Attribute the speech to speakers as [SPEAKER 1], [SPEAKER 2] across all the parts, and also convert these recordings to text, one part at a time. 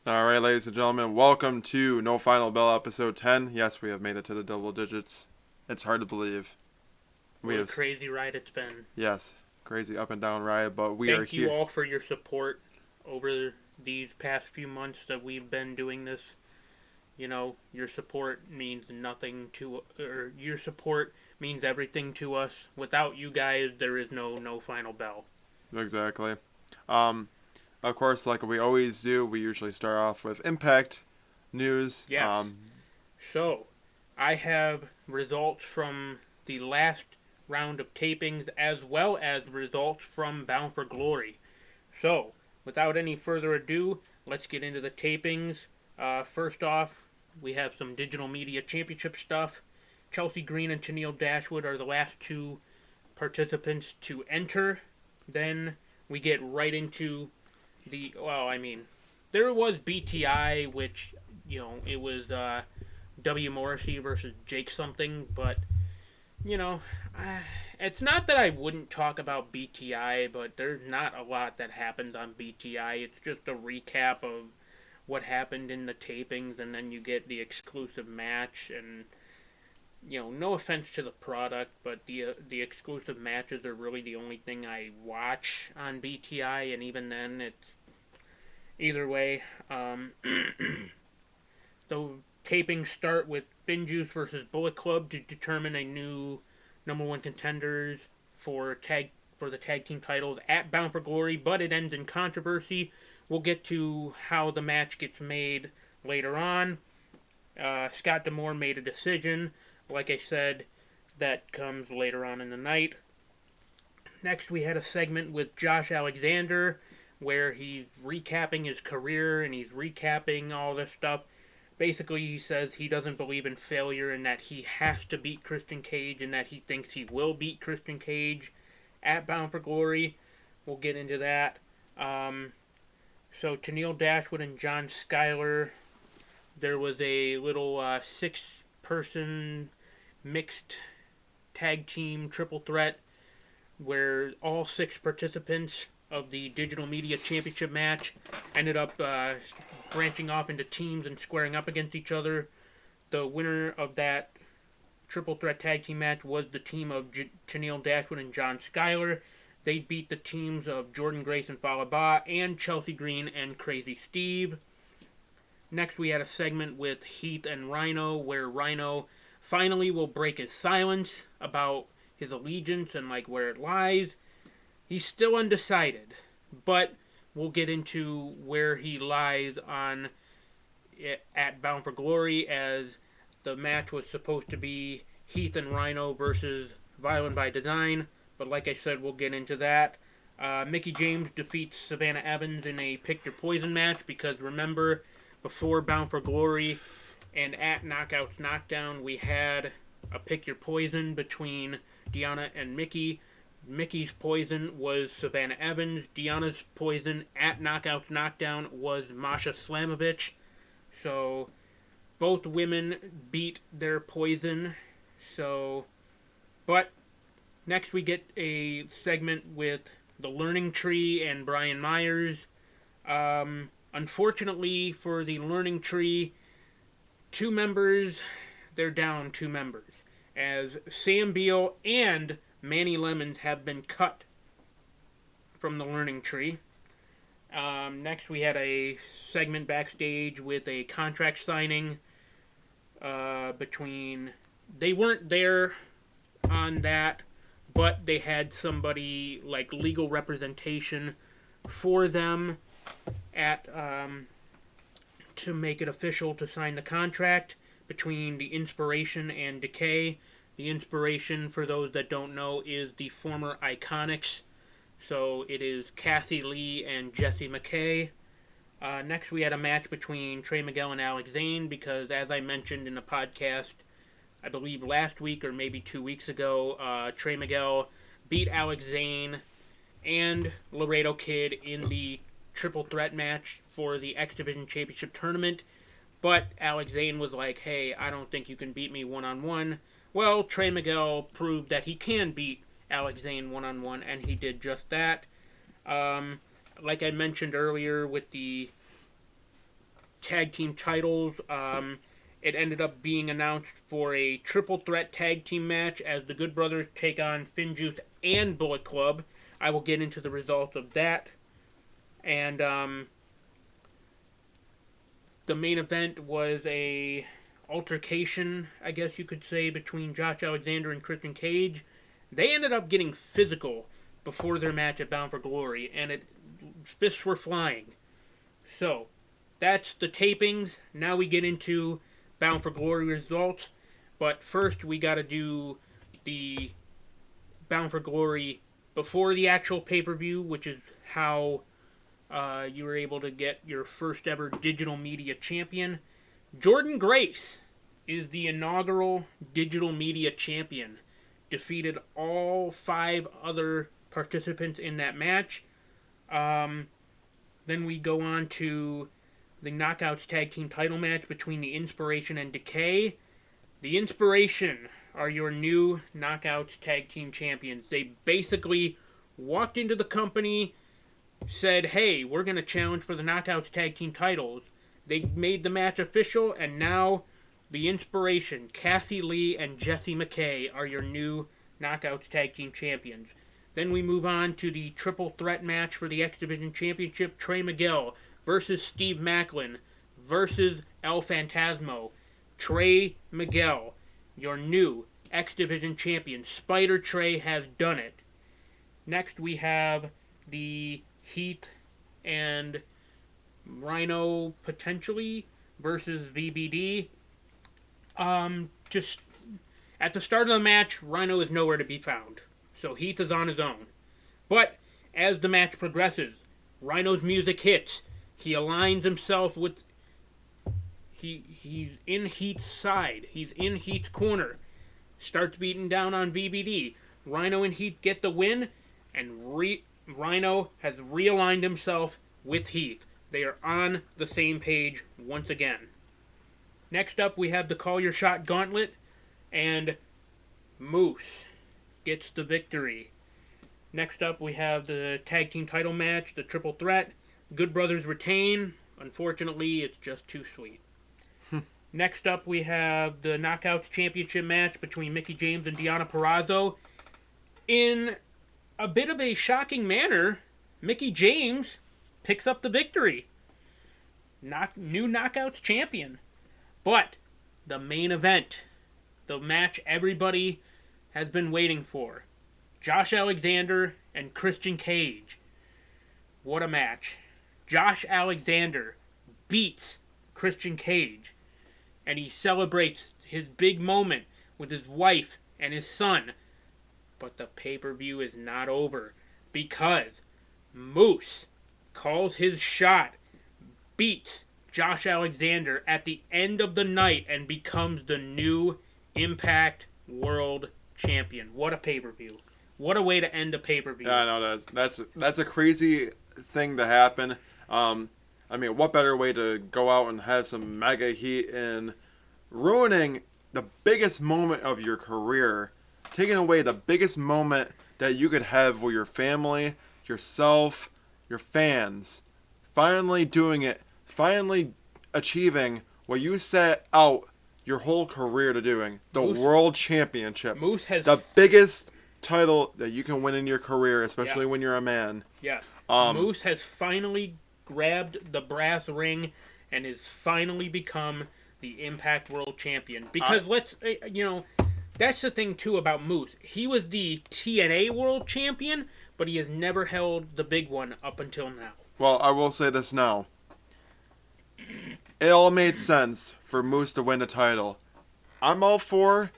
[SPEAKER 1] All right, ladies and gentlemen, welcome to No Final Bell episode 10. Yes, we have made it to the double digits. It's hard to believe. We
[SPEAKER 2] What a
[SPEAKER 1] have,
[SPEAKER 2] crazy ride it's been.
[SPEAKER 1] yes, crazy up and down ride, but we are
[SPEAKER 2] Thank you
[SPEAKER 1] here.
[SPEAKER 2] all for your support over these past few months that we've been doing this. Your support means nothing to, or your support means everything to us. Without you guys, there is no final bell.
[SPEAKER 1] Exactly. Um, of course, like we always do, we usually start off with Impact news.
[SPEAKER 2] Yes. So, I have results from the last round of tapings as well as results from Bound for Glory. So, without any further ado, let's get into the tapings. First off, we have some digital media championship stuff. Chelsea Green and Tennille Dashwood are the last two participants to enter. Then we get right into there was BTI, which, it was W. Morrissey versus Jake something, but, you know, uh, it's not that I wouldn't talk about BTI, but there's not a lot that happens on BTI. It's just a recap of what happened in the tapings, and then you get the exclusive match. And no offense to the product, but the exclusive matches are really the only thing I watch on BTI, and even then, it's either way. The tapings start with Bin Juice versus Bullet Club to determine a new number one contenders for the tag team titles at Bound for Glory, but it ends in controversy. We'll get to how the match gets made later on. Scott D'Amore made a decision. Like I said, that comes later on in the night. Next, we had a segment with Josh Alexander where he's recapping his career and he's recapping all this stuff. Basically, he says he doesn't believe in failure and that he has to beat Christian Cage and that he thinks he will beat Christian Cage at Bound for Glory. We'll get into that. So, Tennille Dashwood and John Schuyler, there was a little six-person mixed tag team triple threat where all six participants of the Digital Media Championship match ended up branching off into teams and squaring up against each other. The winner of that triple threat tag team match was the team of Tennille Dashwood and John Schuyler. They beat the teams of Jordan Grace and Falaba and Chelsea Green and Crazy Steve. Next, we had a segment with Heath and Rhino where Rhino finally will break his silence about his allegiance and like where it lies. He's still undecided, but we'll get into where he lies on at Bound for Glory, as the match was supposed to be Heath and Rhino versus Violent by Design. But like I said, we'll get into that. Mickie James defeats Savannah Evans in a Pick Your Poison match because remember, before Bound for Glory and at Knockouts Knockdown, we had a Pick Your Poison between Deanna and Mickie. Mickey's poison was Savannah Evans. Deanna's poison at Knockouts Knockdown was Masha Slamovich. So both women beat their poison. But next we get a segment with the Learning Tree and Brian Myers. Unfortunately for the Learning Tree, they're down two members. As Sam Beal and Manny Lemons have been cut from the Learning Tree. Next, we had a segment backstage with a contract signing between. They weren't there on that, but they had somebody like legal representation for them at to make it official to sign the contract between the Inspiration and Decay. The Inspiration, for those that don't know, is the former Iconics. So it is Cassie Lee and Jessie McKay. Next, we had a match between Trey Miguel and Alex Zane because, as I mentioned in the podcast, I believe last week or maybe 2 weeks ago, Trey Miguel beat Alex Zane and Laredo Kid in the triple threat match for the X Division Championship Tournament. But Alex Zane was like, hey, I don't think you can beat me one-on-one. Well, Trey Miguel proved that he can beat Alex Zane one-on-one, and he did just that. Like I mentioned earlier with the tag team titles. It ended up being announced for a triple threat tag team match as the Good Brothers take on Finjuice and Bullet Club. I will get into the results of that. And the main event was a altercation, I guess you could say, between Josh Alexander and Christian Cage. They ended up getting physical before their match at Bound for Glory, and fists were flying. So, that's the tapings. Now we get into Bound for Glory results. But first, we got to do the Bound for Glory before the actual pay-per-view, which is how you were able to get your first ever digital media champion. Jordan Grace is the inaugural digital media champion. Defeated all 5 other participants in that match. Then we go on to the Knockouts Tag Team title match between the Inspiration and Decay. The Inspiration are your new Knockouts Tag Team champions. They basically walked into the company, said, hey, we're going to challenge for the Knockouts Tag Team titles. They made the match official, and now the Inspiration, Cassie Lee and Jessie McKay, are your new Knockouts Tag Team champions. Then we move on to the triple threat match for the X Division Championship. Trey Miguel versus Steve Macklin versus El Phantasmo. Trey Miguel, your new X Division champion. Spider Trey has done it. Next we have the Heath and Rhino potentially versus VBD. Just at the start of the match, Rhino is nowhere to be found. So Heath is on his own. But as the match progresses, Rhino's music hits. He aligns himself with... He's in Heath's side. He's in Heath's corner. Starts beating down on VBD. Rhino and Heath get the win, and Rhino has realigned himself with Heath. They are on the same page once again. Next up, we have the Call Your Shot Gauntlet, and Moose gets the victory. Next up, we have the Tag Team title match, the Triple Threat. Good Brothers retain. Unfortunately, it's just too sweet. Next up, we have the Knockouts Championship match between Mickie James and Deanna Perazzo. In a bit of a shocking manner, Mickie James picks up the victory. New Knockouts champion. But the main event, the match everybody has been waiting for. Josh Alexander and Christian Cage. What a match. Josh Alexander beats Christian Cage, and he celebrates his big moment with his wife and his son. But the pay-per-view is not over, because Moose calls his shot, beats Josh Alexander at the end of the night, and becomes the new Impact World Champion. What a pay-per-view. What a way to end a pay-per-view.
[SPEAKER 1] Yeah, I know that's a crazy thing to happen. I mean, what better way to go out and have some mega heat and ruining the biggest moment of your career, taking away the biggest moment that you could have with your family, yourself, your fans. Finally doing it, finally achieving what you set out your whole career to doing, the World Championship.
[SPEAKER 2] Moose has
[SPEAKER 1] the biggest title that you can win in your career, especially when you're a man.
[SPEAKER 2] Yes. Moose has finally grabbed the brass ring and has finally become the Impact World Champion. Because that's the thing too about Moose. He was the TNA World Champion, but he has never held the big one up until now.
[SPEAKER 1] Well, I will say this now. It all made sense for Moose to win the title. I'm all for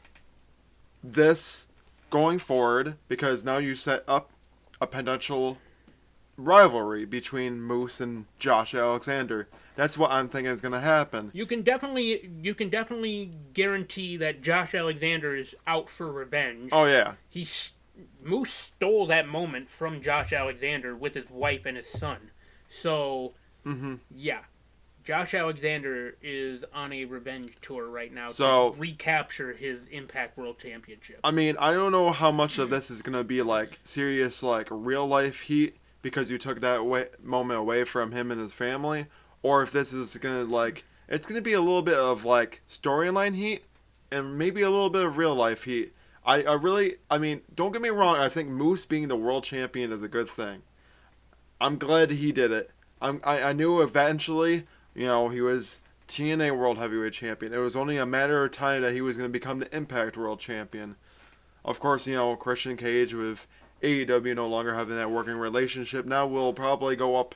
[SPEAKER 1] this going forward, because now you set up a potential rivalry between Moose and Josh Alexander. That's what I'm thinking is going to happen.
[SPEAKER 2] You can definitely guarantee that Josh Alexander is out for revenge.
[SPEAKER 1] Oh yeah.
[SPEAKER 2] Moose stole that moment from Josh Alexander with his wife and his son. So, yeah. Josh Alexander is on a revenge tour right now to recapture his Impact World Championship.
[SPEAKER 1] I mean, I don't know how much of this is going to be like serious, like real life heat because you took that moment away from him and his family, or if this is gonna like it's gonna be a little bit of like storyline heat and maybe a little bit of real life heat. I really, I mean, don't get me wrong. I think Moose being the world champion is a good thing. I'm glad he did it. I knew eventually, he was TNA World Heavyweight Champion. It was only a matter of time that he was going to become the Impact World Champion. Of course, Christian Cage with AEW no longer having that working relationship. Now we'll probably go up,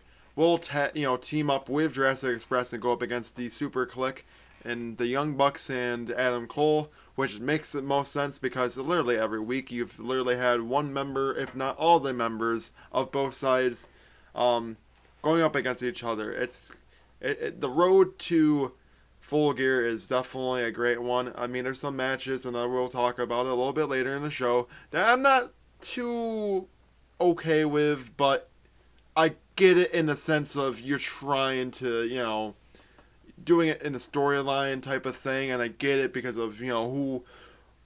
[SPEAKER 1] team up with Jurassic Express and go up against the Super Click and the Young Bucks and Adam Cole, which makes the most sense because literally every week you've literally had one member, if not all the members of both sides, going up against each other. The road to Full Gear is definitely a great one. I mean, there's some matches, and I will talk about it a little bit later in the show, that I'm not too okay with, but I get it in the sense of you're trying to, doing it in a storyline type of thing, and I get it because of, who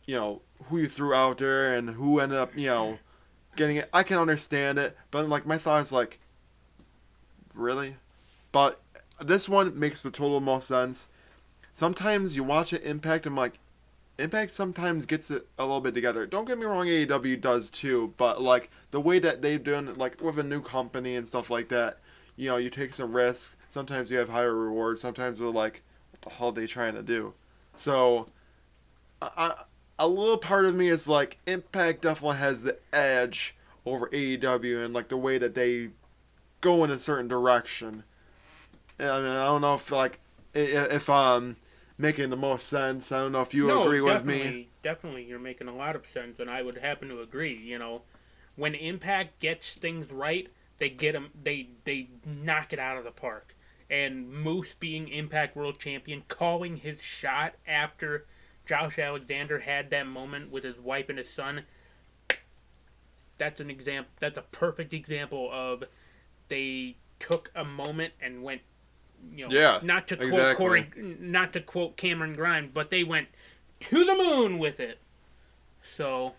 [SPEAKER 1] you threw out there and who ended up, getting it. I can understand it, but like my thought is like, really? But this one makes the total most sense. Sometimes you watch it Impact, I'm like, Impact sometimes gets it a little bit together. Don't get me wrong, AEW does too, but like the way that they've done, like with a new company and stuff like that, you take some risks. Sometimes you have higher rewards. Sometimes they're like, what the hell are they trying to do? So, a little part of me is like, Impact definitely has the edge over AEW and like the way that they go in a certain direction. I mean, I don't know if I'm making the most sense. I don't know if you agree with me.
[SPEAKER 2] Definitely, you're making a lot of sense, and I would happen to agree. When Impact gets things right, they get them. They knock it out of the park. And Moose being Impact World Champion, calling his shot after Josh Alexander had that moment with his wife and his son. That's an example. That's a perfect example of they took a moment and went. Not to quote
[SPEAKER 1] exactly.
[SPEAKER 2] not to quote Cameron Grimes, but they went to the moon with it. So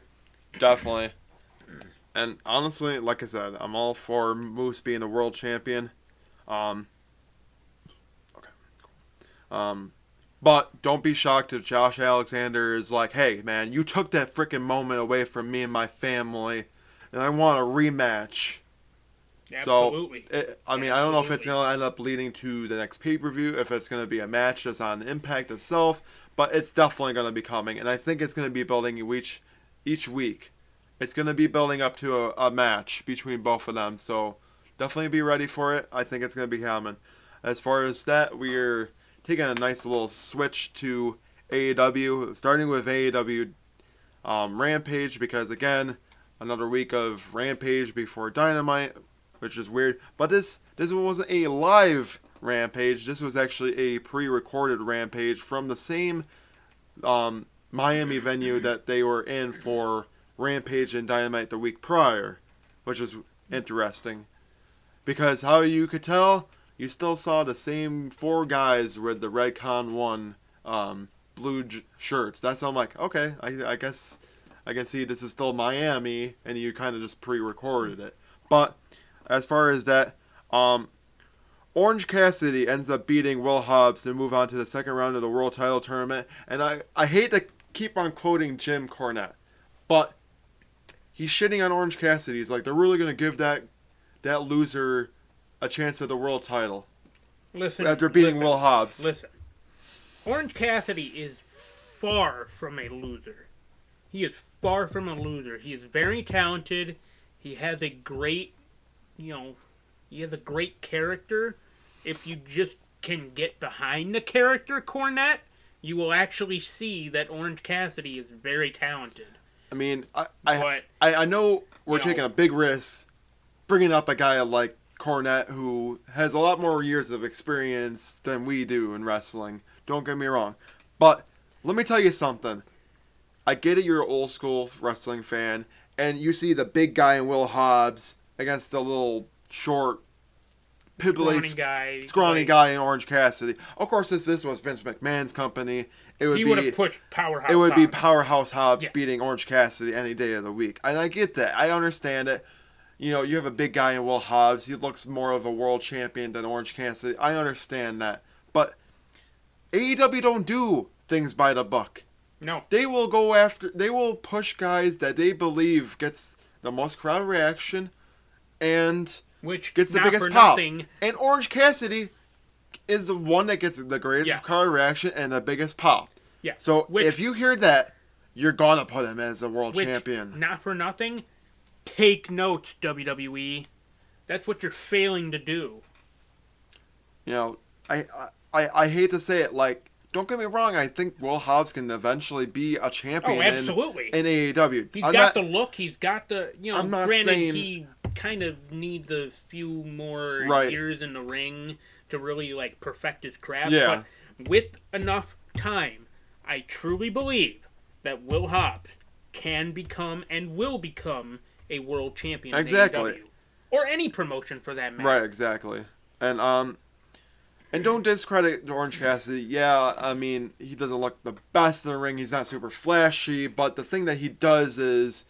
[SPEAKER 1] Definitely. And honestly, like I said, I'm all for Moose being the world champion. Okay. But don't be shocked if Josh Alexander is like, hey, man, you took that freaking moment away from me and my family, and I want a rematch.
[SPEAKER 2] absolutely.
[SPEAKER 1] So, I don't know if it's going to end up leading to the next pay-per-view, if it's going to be a match that's on Impact itself, but it's definitely going to be coming, and I think it's going to be building each week. It's going to be building up to a match between both of them, so definitely be ready for it. I think it's going to be coming. As far as that, we're taking a nice little switch to AEW, starting with AEW Rampage, because again, another week of Rampage before Dynamite, which is weird. But this wasn't a live Rampage. This was actually a pre-recorded Rampage from the same Miami venue that they were in for Rampage and Dynamite the week prior, which is interesting. Because how you could tell, you still saw the same four guys with the Red Con 1 blue shirts. That's how I'm like, okay, I guess I can see this is still Miami, and you kind of just pre-recorded it. But as far as that, Orange Cassidy ends up beating Will Hobbs to move on to the second round of the World Title Tournament. And I hate to keep on quoting Jim Cornette, but he's shitting on Orange Cassidy. He's like, they're really going to give that loser a chance at the world title. After beating Will Hobbs.
[SPEAKER 2] Listen. Orange Cassidy is far from a loser. He is far from a loser. He is very talented. He has a great, he has a great character. If you just can get behind the character, Cornette, you will actually see that Orange Cassidy is very talented.
[SPEAKER 1] I mean, I know we're taking a big risk bringing up a guy like Cornette who has a lot more years of experience than we do in wrestling. Don't get me wrong. But let me tell you something. I get it, you're an old school wrestling fan, and you see the big guy in Will Hobbs against the little short, scrawny guy in Orange Cassidy. Of course, if this was Vince McMahon's company, he would have pushed Powerhouse. It would be Powerhouse Hobbs beating Orange Cassidy any day of the week, and I get that. I understand it. you have a big guy in Will Hobbs. He looks more of a world champion than Orange Cassidy. I understand that. But AEW don't do things by the book.
[SPEAKER 2] No.
[SPEAKER 1] They will push guys that they believe gets the most crowd reaction and
[SPEAKER 2] which
[SPEAKER 1] gets the biggest pop. And Orange Cassidy is the one that gets the greatest crowd reaction and the biggest pop.
[SPEAKER 2] Yeah.
[SPEAKER 1] So if you hear that, you're gonna put him as a world champion. Not
[SPEAKER 2] for nothing. Take notes, WWE. That's what you're failing to do.
[SPEAKER 1] I hate to say it, like, don't get me wrong, I think Will Hobbs can eventually be a champion in AEW.
[SPEAKER 2] He's got the look, he's got the,
[SPEAKER 1] I'm not
[SPEAKER 2] granted
[SPEAKER 1] saying...
[SPEAKER 2] he kind of needs a few more years in the ring to really, like, perfect his craft.
[SPEAKER 1] Yeah.
[SPEAKER 2] But with enough time, I truly believe that Will Hobbs can become and will become a world champion in AEW. Or any promotion for that matter.
[SPEAKER 1] Right, exactly. And don't discredit Orange Cassidy. Yeah, I mean, he doesn't look the best in the ring. He's not super flashy, but the thing that he does is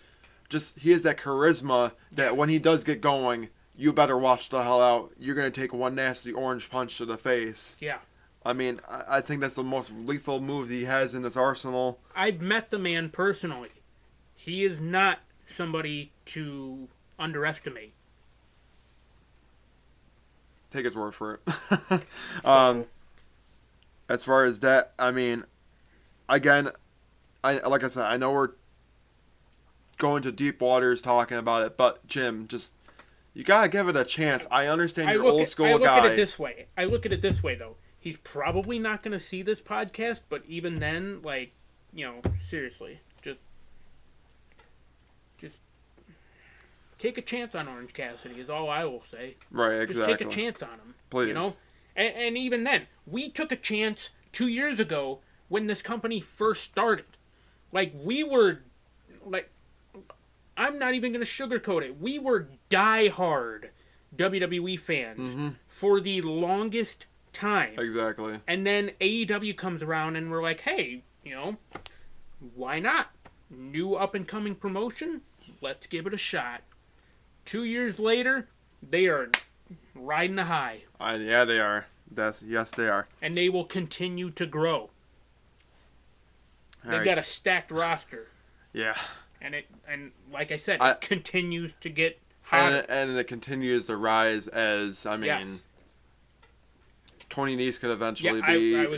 [SPEAKER 1] just he has that charisma that when he does get going, you better watch the hell out. You're going to take one nasty orange punch to the face.
[SPEAKER 2] Yeah.
[SPEAKER 1] I mean, I think that's the most lethal move he has in his arsenal.
[SPEAKER 2] I've met the man personally. He is not somebody to underestimate.
[SPEAKER 1] Take his word for it. As far as that, I mean, again, like I said, I know we're going to deep waters talking about it, but Jim, just you gotta give it a chance. I understand you're old school guy.
[SPEAKER 2] I look at it this way, though. He's probably not going to see this podcast, but even then, like, seriously, just take a chance on Orange Cassidy is all I will say.
[SPEAKER 1] Right, exactly.
[SPEAKER 2] Just take a chance on him.
[SPEAKER 1] Please.
[SPEAKER 2] And even then, we took a chance 2 years ago when this company first started. Like, we were, like, I'm not even going to sugarcoat it. We were diehard WWE fans for the longest time.
[SPEAKER 1] Exactly.
[SPEAKER 2] And then AEW comes around and we're like, hey, why not? New up-and-coming promotion? Let's give it a shot. 2 years later, they are riding the high.
[SPEAKER 1] Yeah, they are. Yes, they are.
[SPEAKER 2] And they will continue to grow. They've got a stacked roster.
[SPEAKER 1] Yeah.
[SPEAKER 2] And like I said, it continues to get hotter.
[SPEAKER 1] And it continues to rise as,
[SPEAKER 2] yes.
[SPEAKER 1] Tony Nese could eventually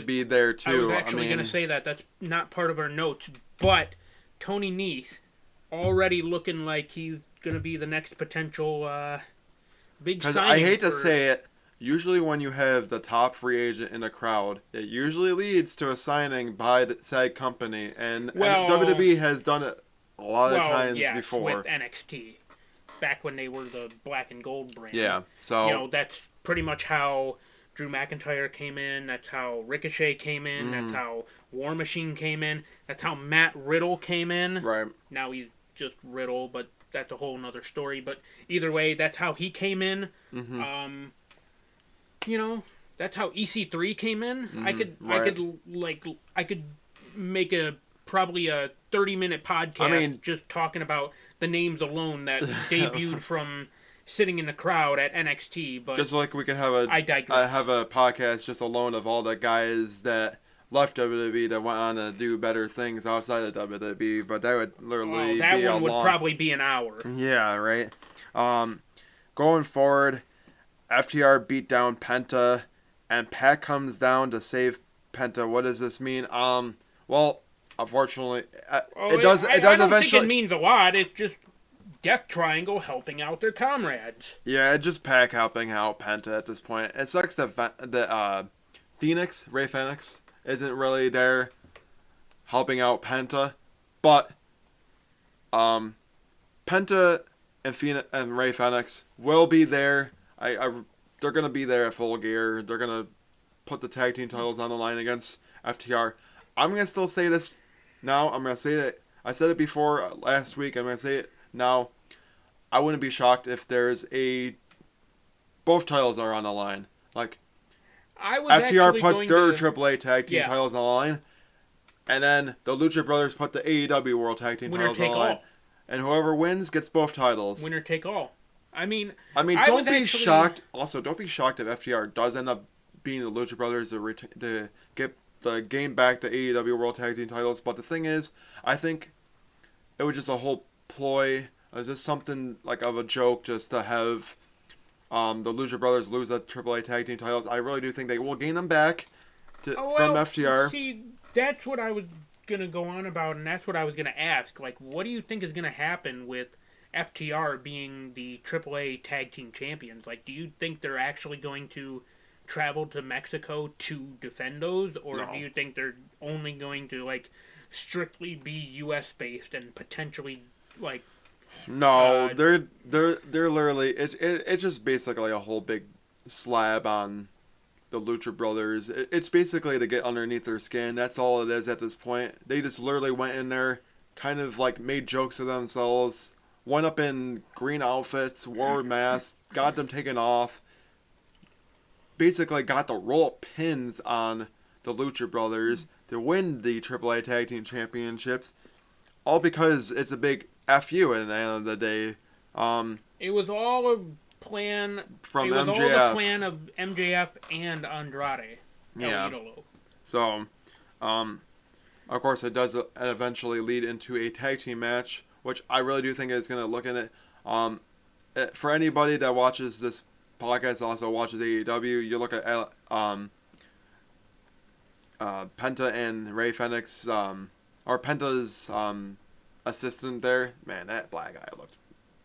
[SPEAKER 1] be there too.
[SPEAKER 2] I was actually going to say that. That's not part of our notes. But Tony Nese already looking like he's going to be the next potential big signing.
[SPEAKER 1] I hate to say it, usually when you have the top free agent in a crowd, it usually leads to a signing by the said company. And WWE has done it a lot of times before.
[SPEAKER 2] With NXT, back when they were the black and gold brand.
[SPEAKER 1] Yeah, so...
[SPEAKER 2] that's pretty much how Drew McIntyre came in. That's how Ricochet came in. That's how War Machine came in. That's how Matt Riddle came in.
[SPEAKER 1] Right.
[SPEAKER 2] Now he's just Riddle, but that's a whole nother story. But either way, that's how he came in. That's how EC3 came in. I could make probably a 30-minute podcast just talking about the names alone that debuted from sitting in the crowd at NXT. But
[SPEAKER 1] just like we could have a podcast just alone of all the guys that left WWE that went on to do better things outside of WWE, but that would literally
[SPEAKER 2] probably be an hour.
[SPEAKER 1] Yeah, right. Going forward, FTR beat down Penta, and Pac comes down to save Penta. What does this mean? Well, unfortunately, it does.
[SPEAKER 2] I don't think it means a lot. It's just Death Triangle helping out their comrades.
[SPEAKER 1] Yeah, it's just Pac helping out Penta at this point. It sucks that Ray Phoenix, isn't really there helping out Penta, but Penta and Ray Phoenix will be there. They're gonna be there at Full Gear. They're gonna put the tag team titles on the line against FTR. I'm gonna still say this now. I'm gonna say it. I said it before last week. I'm gonna say it now. I wouldn't be shocked if there's both titles are on the line. Like, FTR puts their AAA tag team titles on the line, and then the Lucha Brothers put the AEW World Tag Team titles on the line. And whoever wins gets both titles.
[SPEAKER 2] Winner take all.
[SPEAKER 1] I mean,
[SPEAKER 2] I was
[SPEAKER 1] don't be
[SPEAKER 2] actually
[SPEAKER 1] shocked. Also, don't be shocked if FTR does end up being the Lucha Brothers to get the game back to AEW World Tag Team titles. But the thing is, I think it was just a whole ploy, just something like of a joke, just to have the Lucha Brothers lose the AAA Tag Team titles. I really do think they will gain them back from FTR.
[SPEAKER 2] See, that's what I was gonna go on about, and that's what I was gonna ask. Like, what do you think is gonna happen with FTR being the AAA Tag Team Champions? Like, do you think they're actually going to travel to Mexico to defend those, or
[SPEAKER 1] No.
[SPEAKER 2] do you think they're only going to like strictly be U.S. based and potentially like?
[SPEAKER 1] No, they're literally it's just basically a whole big slab on the Lucha Brothers. It's basically to get underneath their skin. That's all it is at this point. They just literally went in there, kind of like made jokes of themselves, went up in green outfits, wore masks, got them taken off. Basically got the roll-up pins on the Lucha Brothers to win the AAA Tag Team Championships, all because it's a big FU at the end of the day.
[SPEAKER 2] It was all a plan.
[SPEAKER 1] From
[SPEAKER 2] it was
[SPEAKER 1] MJF.
[SPEAKER 2] all the plan of MJF and Andrade.
[SPEAKER 1] Yeah.
[SPEAKER 2] El Idolo.
[SPEAKER 1] So, of course, it does eventually lead into a tag team match, which I really do think is going to look in it. For anybody that watches this podcast, also watches AEW, you look at Penta and Ray Fenix, or Penta's assistant there. Man, that black guy looked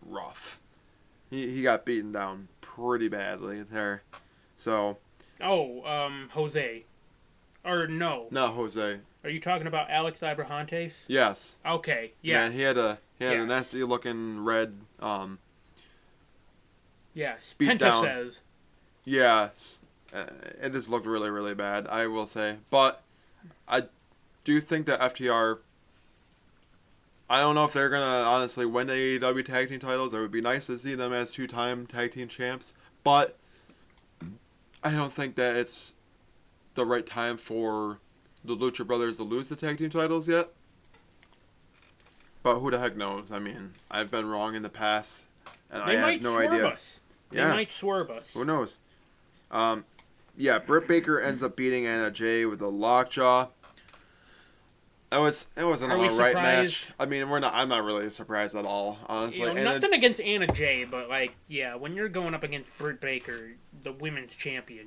[SPEAKER 1] rough. He got beaten down pretty badly there. So.
[SPEAKER 2] Jose. Or no.
[SPEAKER 1] Not Jose.
[SPEAKER 2] Are you talking about Alex Abrahantes?
[SPEAKER 1] Yes.
[SPEAKER 2] Okay, yeah.
[SPEAKER 1] Man, he had a nasty looking red
[SPEAKER 2] Yes.
[SPEAKER 1] beat
[SPEAKER 2] Penta
[SPEAKER 1] down.
[SPEAKER 2] says.
[SPEAKER 1] Yes. It just looked really, really bad, I will say. But I do think that FTR, I don't know if they're going to honestly win the AEW tag team titles. It would be nice to see them as 2-time tag team champs. But I don't think that it's the right time for the Lucha Brothers to lose the tag team titles yet. But who the heck knows? I mean, I've been wrong in the past, and I have no idea.
[SPEAKER 2] Us. They might swerve us.
[SPEAKER 1] Who knows? Yeah, Britt Baker ends up beating Anna Jay with a lockjaw. It wasn't an alright match. I mean, I'm not really surprised at all, honestly.
[SPEAKER 2] You know, nothing against Anna Jay, but like, yeah, when you're going up against Britt Baker, the women's champion.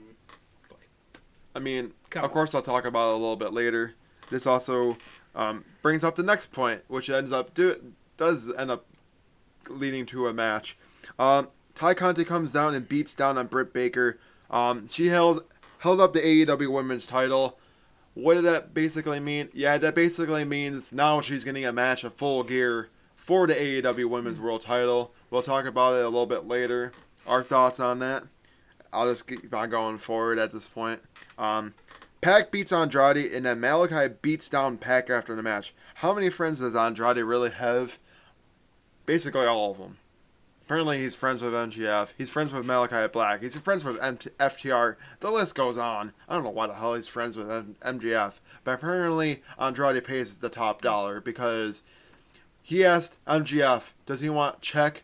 [SPEAKER 1] I mean, of course, I'll talk about it a little bit later. This also brings up the next point, which does end up leading to a match. Ty Conti comes down and beats down on Britt Baker. She held up the AEW Women's title. What did that basically mean? Yeah, that basically means now she's getting a match of Full Gear for the AEW Women's World title. We'll talk about it a little bit later. Our thoughts on that. I'll just keep on going forward at this point. Pac beats Andrade, and then Malachi beats down Pac after the match. How many friends does Andrade really have? Basically all of them. Apparently he's friends with MGF. He's friends with Malachi Black. He's friends with FTR. The list goes on. I don't know why the hell he's friends with MGF. But apparently Andrade pays the top dollar because he asked MGF, does he want check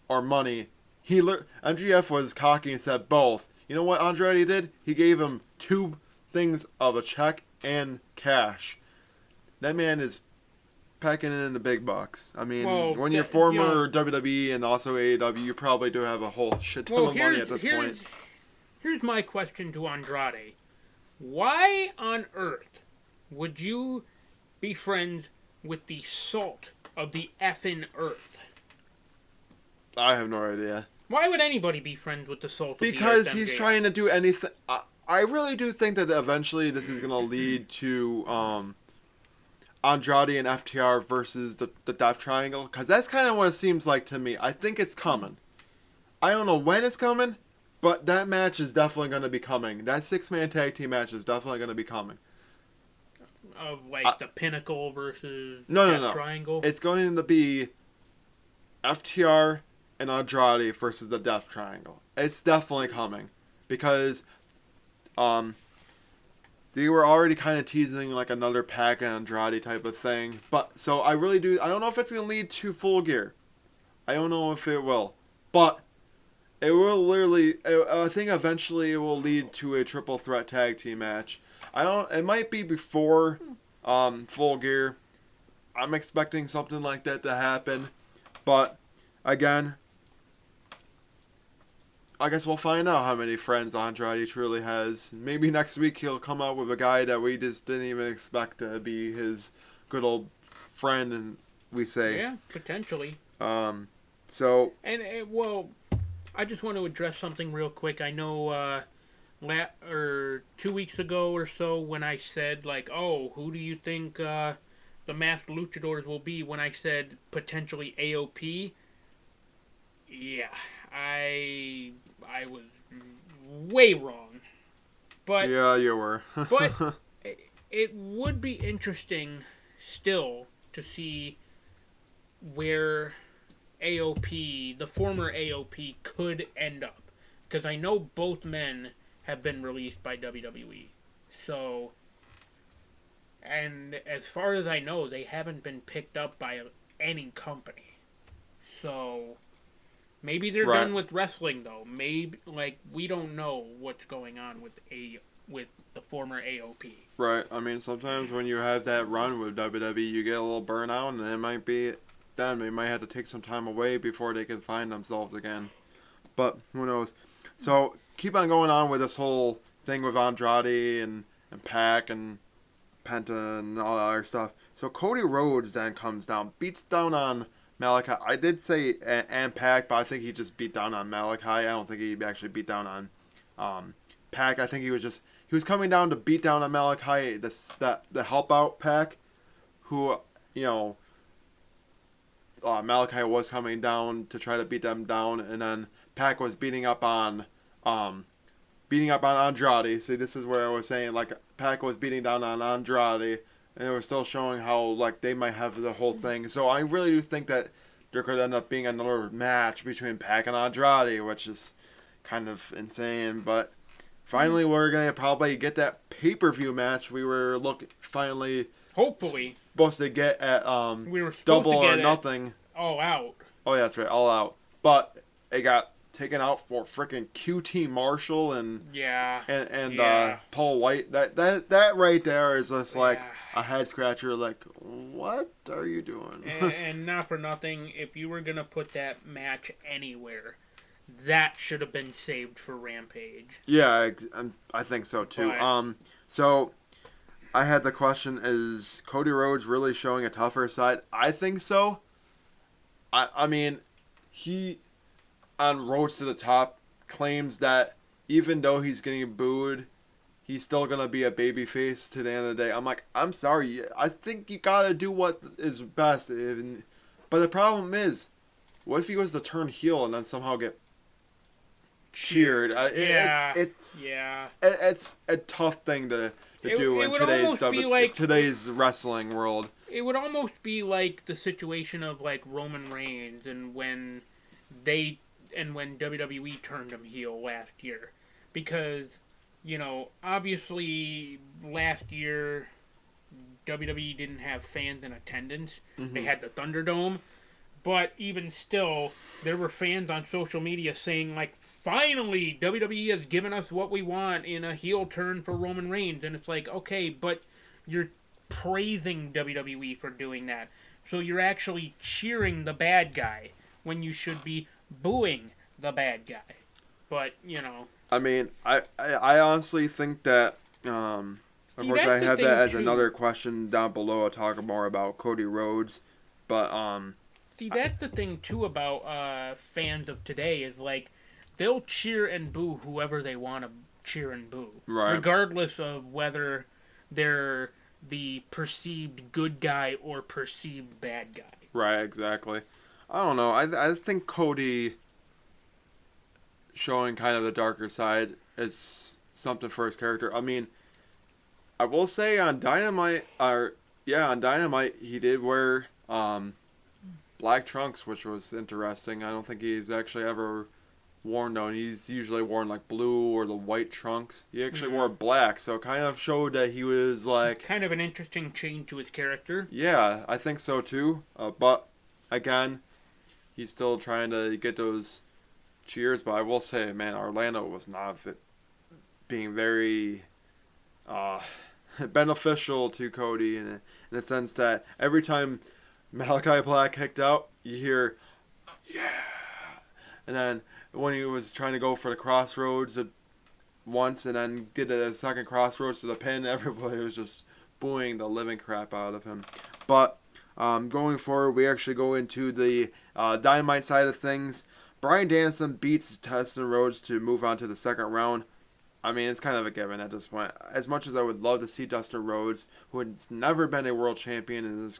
[SPEAKER 1] or money? MGF was cocky and said both. You know what Andrade did? He gave him 2 things of a check and cash. That man is packing in the big bucks. I mean, when you're former WWE and also AEW, you probably do have a whole shit ton of money at this point.
[SPEAKER 2] Here's my question to Andrade. Why on earth would you be friends with the salt of the effing earth?
[SPEAKER 1] I have no idea.
[SPEAKER 2] Why would anybody be friends with the salt of the earth?
[SPEAKER 1] Because he's trying to do anything. I really do think that eventually this is going to lead to Andrade and FTR versus the Death Triangle, because that's kind of what it seems like to me. I think it's coming. I don't know when it's coming, but that match is definitely going to be coming. That 6-man tag team match is definitely going to be coming.
[SPEAKER 2] Of like the Pinnacle versus
[SPEAKER 1] Death
[SPEAKER 2] Triangle?
[SPEAKER 1] It's going to be FTR and Andrade versus the Death Triangle. It's definitely coming because they were already kind of teasing like another Pac and Andrade type of thing. But so I don't know if it's going to lead to Full Gear. I don't know if it will. But It will literally. I think eventually it will lead to a triple threat tag team match. I don't. It might be before Full Gear. I'm expecting something like that to happen, but again, I guess we'll find out how many friends Andrade truly has. Maybe next week he'll come out with a guy that we just didn't even expect to be his good old friend, and we say.
[SPEAKER 2] Yeah, potentially.
[SPEAKER 1] So.
[SPEAKER 2] And well, I just want to address something real quick. I know, 2 weeks ago or so, when I said like, "Oh, who do you think the masked luchadors will be?" When I said potentially AOP, yeah, I was way wrong. But
[SPEAKER 1] Yeah, you were.
[SPEAKER 2] but it would be interesting still to see where AOP, the former AOP, could end up. Because I know both men have been released by WWE. So, and as far as I know, they haven't been picked up by any company. So, maybe they're
[SPEAKER 1] Right.
[SPEAKER 2] done with wrestling though. Maybe, like, we don't know what's going on with the former AOP.
[SPEAKER 1] Right. I mean, sometimes when you have that run with WWE, you get a little burnout, and it might be them. They might have to take some time away before they can find themselves again. But who knows? So keep on going on with this whole thing with Andrade and Pac and Penta and all that other stuff. So Cody Rhodes then comes down, beats down on Malachi. I did say and Pac, but I think he just beat down on Malachi. I don't think he actually beat down on Pac. I think he was coming down to beat down on Malachi, the help out Pac, who you know Malachi was coming down to try to beat them down, and then Pac was beating up on Andrade. See, this is where I was saying like Pac was beating down on Andrade, and it was still showing how like they might have the whole thing. So I really do think that there could end up being another match between Pac and Andrade, which is kind of insane. But finally, we're gonna probably get that pay-per-view match we were finally
[SPEAKER 2] Hopefully,
[SPEAKER 1] supposed to get at
[SPEAKER 2] we were supposed
[SPEAKER 1] Double
[SPEAKER 2] to
[SPEAKER 1] or
[SPEAKER 2] get
[SPEAKER 1] Nothing.
[SPEAKER 2] All Out.
[SPEAKER 1] Oh yeah, that's right, All Out. But it got taken out for freaking QT Marshall and
[SPEAKER 2] Yeah.
[SPEAKER 1] Paul White. That right there is just like
[SPEAKER 2] Yeah.
[SPEAKER 1] a head scratcher. Like, what are you doing?
[SPEAKER 2] And not for nothing, if you were gonna put that match anywhere, that should have been saved for Rampage.
[SPEAKER 1] Yeah, I think so too.
[SPEAKER 2] But-
[SPEAKER 1] So I had the question: is Cody Rhodes really showing a tougher side? I think so. I mean, he on Roads to the Top claims that even though he's getting booed, he's still gonna be a babyface to the end of the day. I'm like, I'm sorry. I think you gotta do what is best. But the problem is, what if he was to turn heel and then somehow get cheered?
[SPEAKER 2] Yeah.
[SPEAKER 1] It's a tough thing to do in
[SPEAKER 2] would almost be like-
[SPEAKER 1] today's wrestling world.
[SPEAKER 2] It would almost be like the situation of like Roman Reigns and when WWE turned him heel last year. Because, obviously last year WWE didn't have fans in attendance.
[SPEAKER 1] Mm-hmm.
[SPEAKER 2] They had the Thunderdome. But even still, there were fans on social media saying, like, finally, WWE has given us what we want in a heel turn for Roman Reigns. And it's like, okay, but you're praising WWE for doing that. So you're actually cheering the bad guy when you should be booing the bad guy. But,
[SPEAKER 1] I mean, I honestly think that, of course, I have that as another question down below. I'll talk more about Cody Rhodes. But,
[SPEAKER 2] see, that's the thing, too, about fans of today is, like, they'll cheer and boo whoever they want to cheer and boo.
[SPEAKER 1] Right.
[SPEAKER 2] Regardless of whether they're the perceived good guy or perceived bad guy.
[SPEAKER 1] Right, exactly. I don't know. I think Cody showing kind of the darker side is something for his character. I mean, I will say on Dynamite, he did wear black trunks, which was interesting. I don't think he's actually ever worn those. He's usually worn like blue or the white trunks. He actually wore black, so it kind of showed that he was like
[SPEAKER 2] kind of an interesting change to his character.
[SPEAKER 1] Yeah, I think so too. But again, he's still trying to get those Cheers, but I will say, man, Orlando was not being very uh, beneficial to Cody in the sense that every time Malachi Black kicked out, you hear, yeah. And then when he was trying to go for the crossroads once and then did a second crossroads to the pin, everybody was just booing the living crap out of him. But going forward, we actually go into the Dynamite side of things. Bryan Danielson beats Dustin Rhodes to move on to the second round. I mean, it's kind of a given at this point. As much as I would love to see Dustin Rhodes, who has never been a world champion in his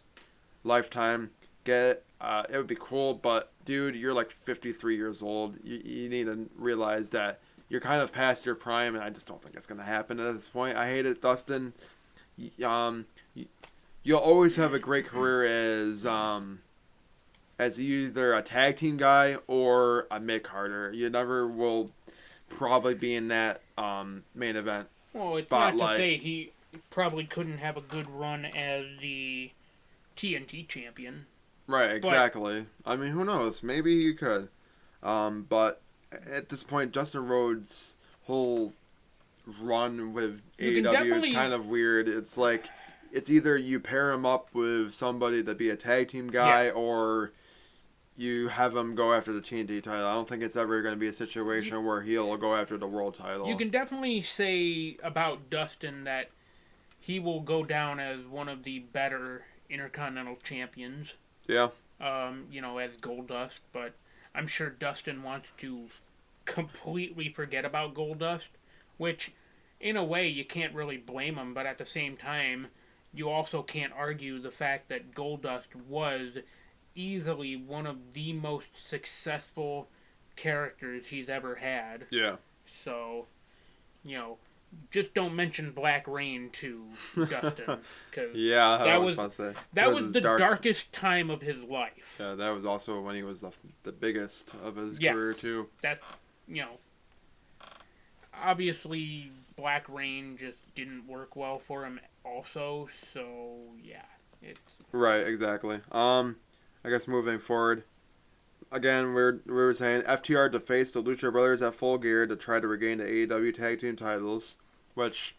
[SPEAKER 1] lifetime, get it would be cool. But dude, you're like 53 years old. You need to realize that you're kind of past your prime, and I just don't think it's gonna happen at this point. I hate it, Dustin. You'll always have a great career as either a tag team guy or a mid-carder. You never will probably be in that main event
[SPEAKER 2] Well, it's
[SPEAKER 1] spotlight.
[SPEAKER 2] not to say he probably couldn't have a good run as the TNT champion.
[SPEAKER 1] Right, exactly. I mean, who knows? Maybe he could. But at this point, Justin Rhodes' whole run with AEW is kind of weird. It's like, it's either you pair him up with somebody to be a tag team guy, or you have him go after the TNT title. I don't think it's ever going to be a situation where he'll go after the world title.
[SPEAKER 2] You can definitely say about Dustin that he will go down as one of the better Intercontinental champions.
[SPEAKER 1] Yeah.
[SPEAKER 2] As Goldust, but I'm sure Dustin wants to completely forget about Goldust, which, in a way, you can't really blame him, but at the same time, you also can't argue the fact that Goldust was easily one of the most successful characters he's ever had.
[SPEAKER 1] Yeah.
[SPEAKER 2] So, just don't mention Black Rain to Dustin, because
[SPEAKER 1] that was about to say.
[SPEAKER 2] That was the darkest time of his life.
[SPEAKER 1] Yeah, that was also when he was the biggest of his career too.
[SPEAKER 2] That, obviously Black Rain just didn't work well for him also, so yeah, it's
[SPEAKER 1] right, exactly. I guess moving forward, again, we were saying FTR to face the Lucha Brothers at Full Gear to try to regain the AEW Tag Team titles, which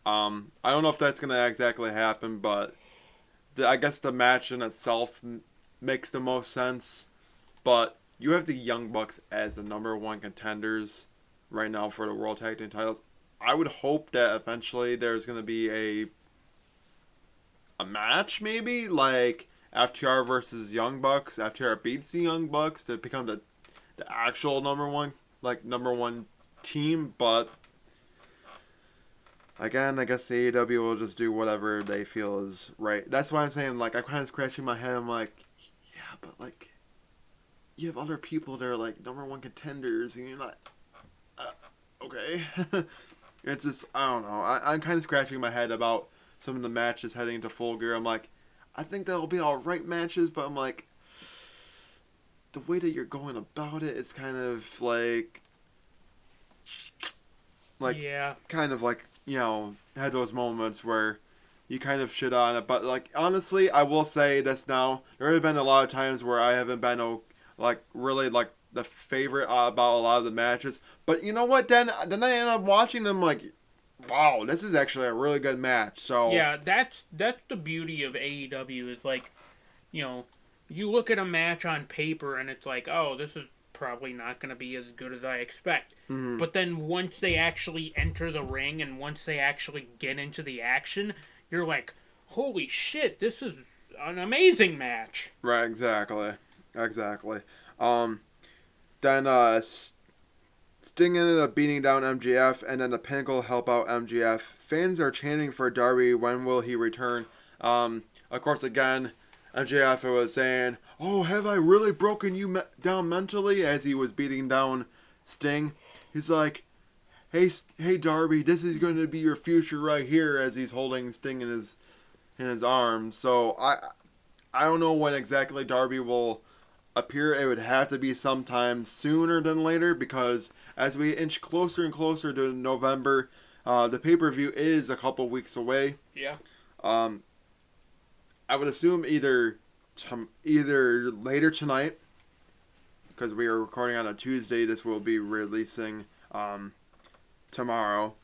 [SPEAKER 1] I don't know if that's gonna exactly happen, but I guess the match in itself makes the most sense. But you have the Young Bucks as the number one contenders right now for the World Tag Team titles. I would hope that eventually there's gonna be a match, maybe like FTR versus Young Bucks. FTR beats the Young Bucks to become the actual number one team. But again, I guess AEW will just do whatever they feel is right. That's why I'm saying, like, I'm kind of scratching my head. I'm like, yeah, but like, you have other people that are like number one contenders, and you're not. Okay. It's just, I don't know. I'm kind of scratching my head about some of the matches heading into Full Gear. I'm like, I think that'll be alright matches, but I'm like, the way that you're going about it, it's kind of like kind of like, had those moments where you kind of shit on it. But like, honestly, I will say this now, there have been a lot of times where I haven't been really like the favorite about a lot of the matches. But you know what? Then I end up watching them like, wow, this is actually a really good match. So
[SPEAKER 2] yeah, that's the beauty of AEW is like, you look at a match on paper and it's like, oh, this is probably not going to be as good as I expect.
[SPEAKER 1] Mm-hmm.
[SPEAKER 2] But then once they actually enter the ring and once they actually get into the action, you're like, holy shit, this is an amazing match.
[SPEAKER 1] Right, exactly. Then Sting ended up beating down MJF, and then the Pinnacle help out MJF. Fans are chanting for Darby, when will he return? Of course, again, MJF was saying, oh, have I really broken you down mentally? As he was beating down Sting. He's like, hey Darby, this is going to be your future right here, as he's holding Sting in his arms. So I don't know when exactly Darby will appear. It would have to be sometime sooner than later, because as we inch closer and closer to November, the pay-per-view is a couple weeks away.
[SPEAKER 2] Yeah. I
[SPEAKER 1] would assume either later tonight, because we are recording on a Tuesday. This will be releasing tomorrow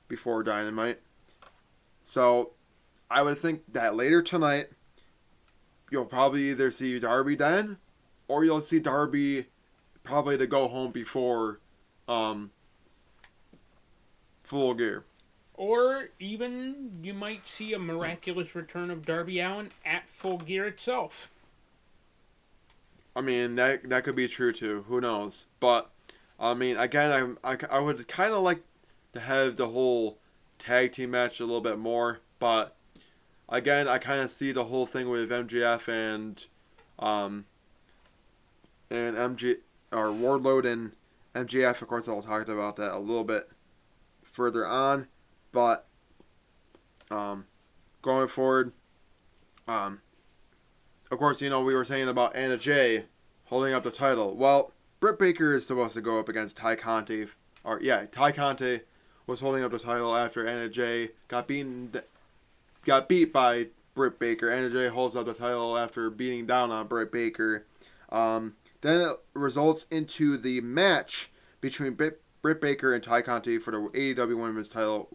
[SPEAKER 1] before Dynamite. So I would think that later tonight, you'll probably either see Darby then, or you'll see Darby probably to go home before Full Gear.
[SPEAKER 2] Or even you might see a miraculous return of Darby Allin at Full Gear itself.
[SPEAKER 1] I mean, that could be true too. Who knows? But I mean, again, I would kind of like to have the whole tag team match a little bit more. But again, I kind of see the whole thing with MJF and MG or Wardlow and MJF. Of course, I'll talk about that a little bit further on. But going forward, of course, we were saying about Anna Jay holding up the title. Well, Britt Baker is supposed to go up against Ty Conti. Ty Conti was holding up the title after Anna Jay got beat by Britt Baker. Anna Jay holds up the title after beating down on Britt Baker. Then it results into the match between Britt Baker and Ty Conti for the AEW Women's title.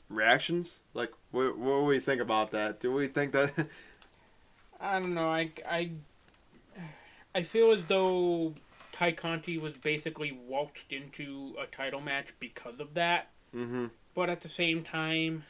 [SPEAKER 1] Reactions? Like, what do we think about that? Do we think that...
[SPEAKER 2] I don't know. I feel as though Ty Conti was basically waltzed into a title match because of that.
[SPEAKER 1] Mm-hmm.
[SPEAKER 2] But at the same time,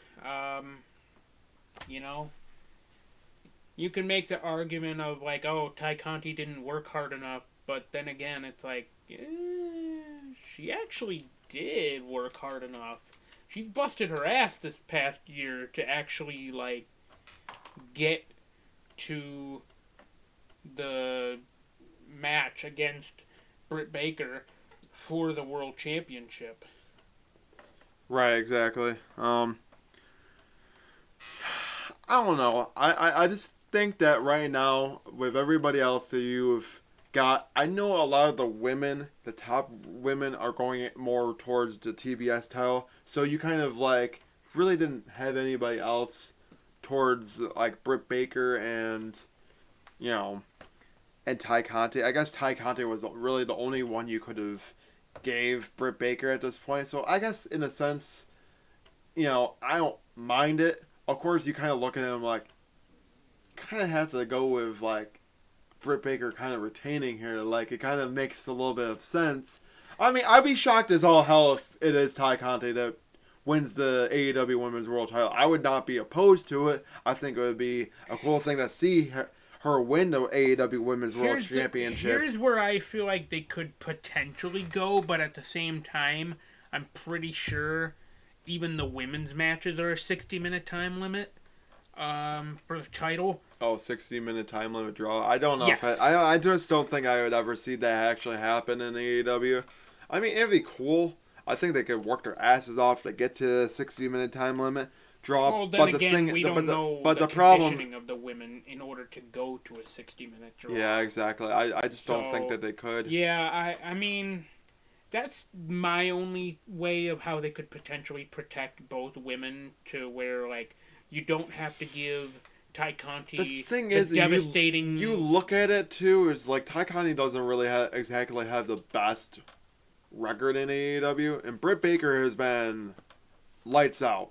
[SPEAKER 2] you can make the argument of like, oh, Ty Conti didn't work hard enough. But then again, it's like, she actually did work hard enough. She's busted her ass this past year to actually, like, get to the match against Britt Baker for the World Championship.
[SPEAKER 1] Right, exactly. I don't know. I just think that right now, with everybody else that you've got, I know a lot of the top women are going more towards the TBS title, so you kind of like really didn't have anybody else towards like Britt Baker and and Ty Conti. I guess Ty Conti was really the only one you could have gave Britt Baker at this point. So I guess in a sense, I don't mind it. Of course, you kind of look at him like, kind of have to go with like Britt Baker kind of retaining here. Like, it kind of makes a little bit of sense. I mean, I'd be shocked as all hell if it is Ty Conti that wins the AEW Women's World title. I would not be opposed to it. I think it would be a cool thing to see her win the AEW Women's World Championship.
[SPEAKER 2] Here's where I feel like they could potentially go, but at the same time, I'm pretty sure even the women's matches are a 60-minute time limit for the title.
[SPEAKER 1] Oh, 60-minute time limit draw. I don't know
[SPEAKER 2] yes.
[SPEAKER 1] if I just don't think I would ever see that actually happen in AEW. I mean, it'd be cool. I think they could work their asses off to get to the 60-minute time limit draw.
[SPEAKER 2] Well, then
[SPEAKER 1] but
[SPEAKER 2] again,
[SPEAKER 1] we
[SPEAKER 2] don't know the conditioning of the women in order to go to a 60-minute draw.
[SPEAKER 1] Yeah, exactly. I just don't think that they could.
[SPEAKER 2] Yeah, I mean, that's my only way of how they could potentially protect both women to where, like, you don't have to give Ty Conti
[SPEAKER 1] the thing is,
[SPEAKER 2] devastating...
[SPEAKER 1] You look at it, too, is like Ty Conti doesn't really exactly have the best record in AEW, and Britt Baker has been lights out.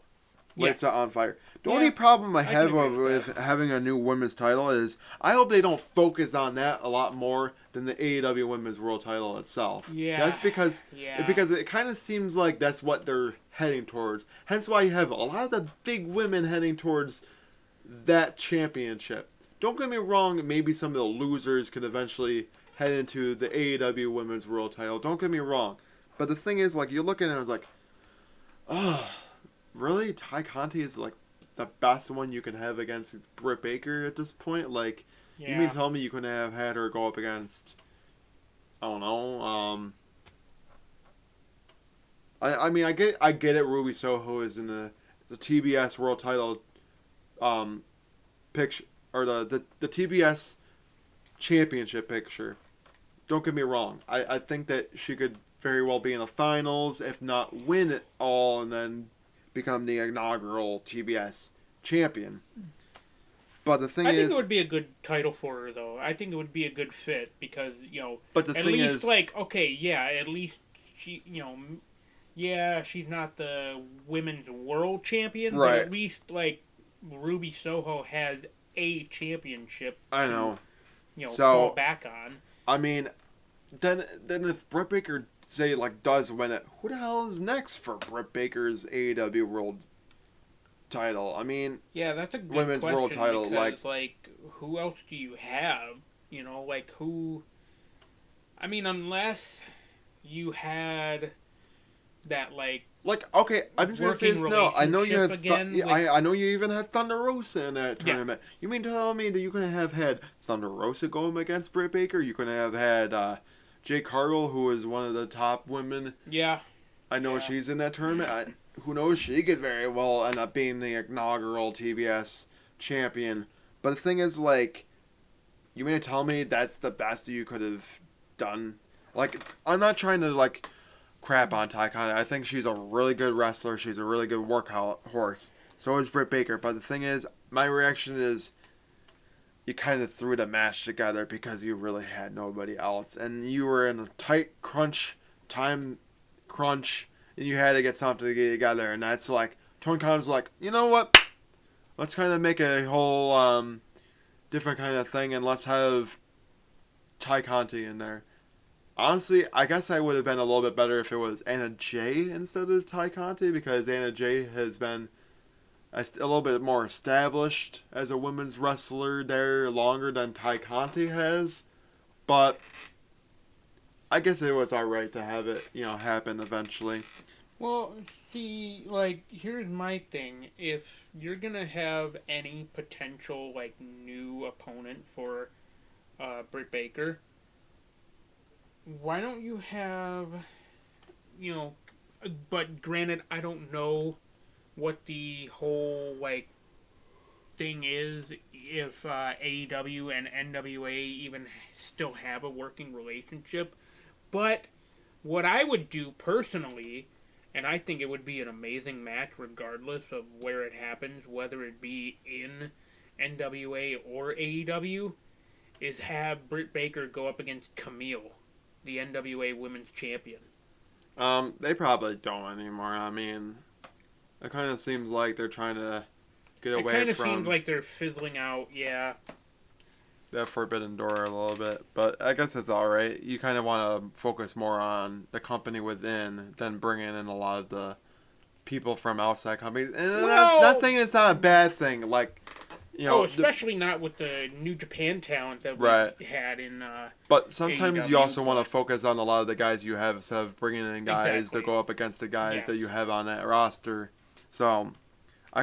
[SPEAKER 1] Lights out on fire. The only problem I have with having a new women's title is I hope they don't focus on that a lot more than the AEW Women's World title itself.
[SPEAKER 2] Yeah.
[SPEAKER 1] That's because it kind of seems like that's what they're heading towards. Hence why you have a lot of the big women heading towards that championship. Don't get me wrong, maybe some of the losers could eventually head into the AEW Women's World title. Don't get me wrong. But the thing is, like, you look at it and it's like, oh, really? Ty Conti is, like, the best one you can have against Britt Baker at this point? Like, you mean to tell me you couldn't have had her go up against, I don't know, I mean, I get it, Ruby Soho is in the TBS World title, picture, or the TBS championship picture. Don't get me wrong. I think that she could very well be in the finals, if not win it all, and then become the inaugural TBS champion. But the thing
[SPEAKER 2] I think
[SPEAKER 1] is,
[SPEAKER 2] it would be a good title for her, though. I think it would be a good fit because
[SPEAKER 1] but the
[SPEAKER 2] at
[SPEAKER 1] thing
[SPEAKER 2] least
[SPEAKER 1] is,
[SPEAKER 2] okay, yeah, at least she, yeah, she's not the women's world champion, but
[SPEAKER 1] right?
[SPEAKER 2] at least Ruby Soho has a championship
[SPEAKER 1] I
[SPEAKER 2] to
[SPEAKER 1] know.
[SPEAKER 2] fall
[SPEAKER 1] So
[SPEAKER 2] back on.
[SPEAKER 1] I mean, then if Britt Baker say like does win it, who the hell is next for Britt Baker's AEW World Title? I mean,
[SPEAKER 2] Yeah, that's a good
[SPEAKER 1] Women's World
[SPEAKER 2] question
[SPEAKER 1] Title. Like,
[SPEAKER 2] because who else do you have? Who? I mean, unless you had that
[SPEAKER 1] okay, I'm just gonna say
[SPEAKER 2] working
[SPEAKER 1] this now. I know you
[SPEAKER 2] relationship
[SPEAKER 1] had,
[SPEAKER 2] again with
[SPEAKER 1] I know you even had Thunder Rosa in that
[SPEAKER 2] yeah.
[SPEAKER 1] tournament. You mean to tell me that you could have had Thunder Rosa going against Britt Baker? You could have had Jay Cargill, who is one of the top women.
[SPEAKER 2] Yeah.
[SPEAKER 1] I know
[SPEAKER 2] Yeah.
[SPEAKER 1] she's in that tournament. Who knows? She could very well end up being the inaugural TBS champion. But the thing is, like, you mean to tell me that's the best you could have done? Like, I'm not trying to like crap on Ty Conti. I think she's a really good wrestler. She's a really good workout horse. So is Britt Baker. But the thing is, my reaction is you kind of threw the match together because you really had nobody else. And you were in a tight time crunch, and you had to get something to get together. And that's like, Tony Khan was like, you know what? Let's kind of make a whole different kind of thing, and let's have Ty Conti in there. Honestly, I guess I would have been a little bit better if it was Anna Jay instead of Ty Conti, because Anna Jay has been a little bit more established as a women's wrestler there longer than Ty Conti has. But I guess it was alright to have it, happen eventually.
[SPEAKER 2] Well, see, here's my thing. If you're gonna have any potential new opponent for Britt Baker, why don't you have But granted, I don't know what the whole thing is if AEW and NWA even still have a working relationship. But what I would do personally, and I think it would be an amazing match regardless of where it happens, whether it be in NWA or AEW, is have Britt Baker go up against Camille, the NWA Women's Champion.
[SPEAKER 1] They probably don't anymore. I mean, it kind of seems like they're trying to get
[SPEAKER 2] It
[SPEAKER 1] away
[SPEAKER 2] kind of
[SPEAKER 1] from
[SPEAKER 2] seems like they're fizzling out, yeah.
[SPEAKER 1] that Forbidden Door a little bit, but I guess it's all right. You kind of want to focus more on the company within than bringing in a lot of the people from outside companies. And not saying it's not a bad thing. Like,
[SPEAKER 2] especially not with the New Japan talent that we
[SPEAKER 1] right.
[SPEAKER 2] had in.
[SPEAKER 1] But sometimes you
[SPEAKER 2] AEW,
[SPEAKER 1] also want to focus on a lot of the guys you have instead of bringing in guys
[SPEAKER 2] Exactly.
[SPEAKER 1] that go up against the guys
[SPEAKER 2] Yes.
[SPEAKER 1] that you have on that roster. So, I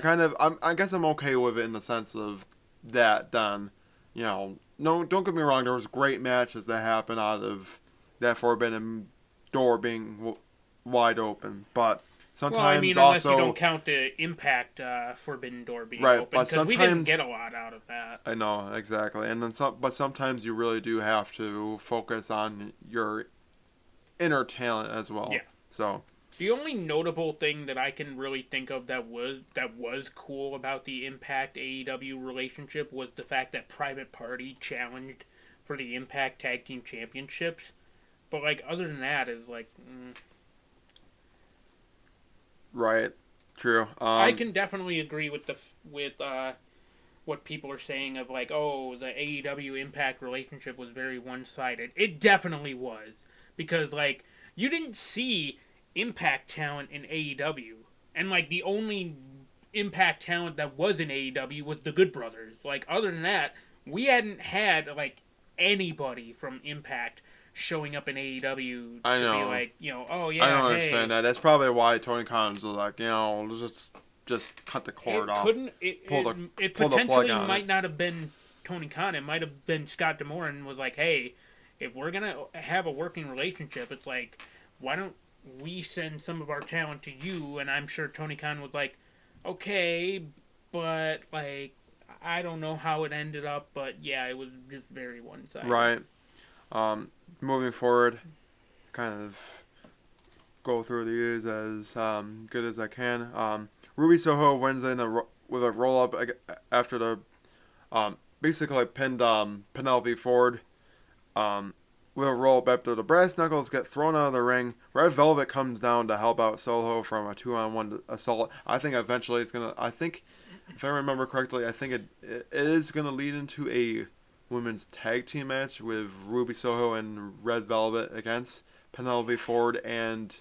[SPEAKER 1] guess I'm okay with it in the sense of that done. No, don't get me wrong. There was great matches that happened out of that Forbidden Door being wide open, but sometimes
[SPEAKER 2] Well, I mean, unless you don't count the Impact Forbidden Door being
[SPEAKER 1] right,
[SPEAKER 2] open,
[SPEAKER 1] but
[SPEAKER 2] because we didn't
[SPEAKER 1] sometimes
[SPEAKER 2] get a lot out of that.
[SPEAKER 1] I know exactly, and then but sometimes you really do have to focus on your inner talent as well.
[SPEAKER 2] Yeah.
[SPEAKER 1] So
[SPEAKER 2] The only notable thing that I can really think of that was cool about the Impact AEW relationship was the fact that Private Party challenged for the Impact Tag Team Championships. But other than that, is
[SPEAKER 1] right, true.
[SPEAKER 2] I can definitely agree with what people are saying of oh, the AEW Impact relationship was very one sided. It definitely was because you didn't see Impact talent in AEW, and the only Impact talent that was in AEW was the Good Brothers. Other than that, we hadn't had anybody from Impact showing up in AEW
[SPEAKER 1] I
[SPEAKER 2] to
[SPEAKER 1] know.
[SPEAKER 2] be oh yeah,
[SPEAKER 1] I don't
[SPEAKER 2] hey.
[SPEAKER 1] understand that. That's probably why Tony Khan was like, let's just cut the cord
[SPEAKER 2] It
[SPEAKER 1] off.
[SPEAKER 2] couldn't.
[SPEAKER 1] Pull
[SPEAKER 2] It
[SPEAKER 1] the plug
[SPEAKER 2] potentially
[SPEAKER 1] on
[SPEAKER 2] might
[SPEAKER 1] it.
[SPEAKER 2] not have been Tony Khan. It might have been Scott D'Amore and was like, hey, if we're gonna have a working relationship, it's why don't we send some of our talent to you? And I'm sure Tony Khan was like, okay, but I don't know how it ended up, but yeah, it was just very one sided.
[SPEAKER 1] Right. Moving forward, kind of go through these as good as I can. Ruby Soho wins with a roll up after the basically pinned Penelope Ford. We'll roll back there. The brass knuckles get thrown out of the ring. Red Velvet comes down to help out Soho from a 2-on-1 assault. I think eventually it's gonna. I think, if I remember correctly, I think it is gonna lead into a women's tag team match with Ruby Soho and Red Velvet against Penelope Ford and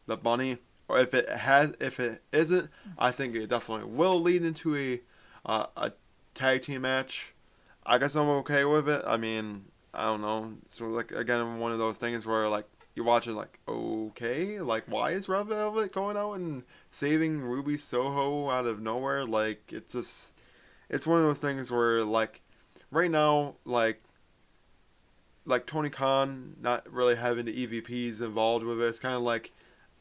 [SPEAKER 1] the Bunny. Or if it isn't, I think it definitely will lead into a tag team match. I guess I'm okay with it. I mean, I don't know. So like again, one of those things where like you watch it like okay, like why is Red Velvet going out and saving Ruby Soho out of nowhere? Like it's just it's one of those things where like right now like Tony Khan not really having the EVPs involved with it. It's kind of like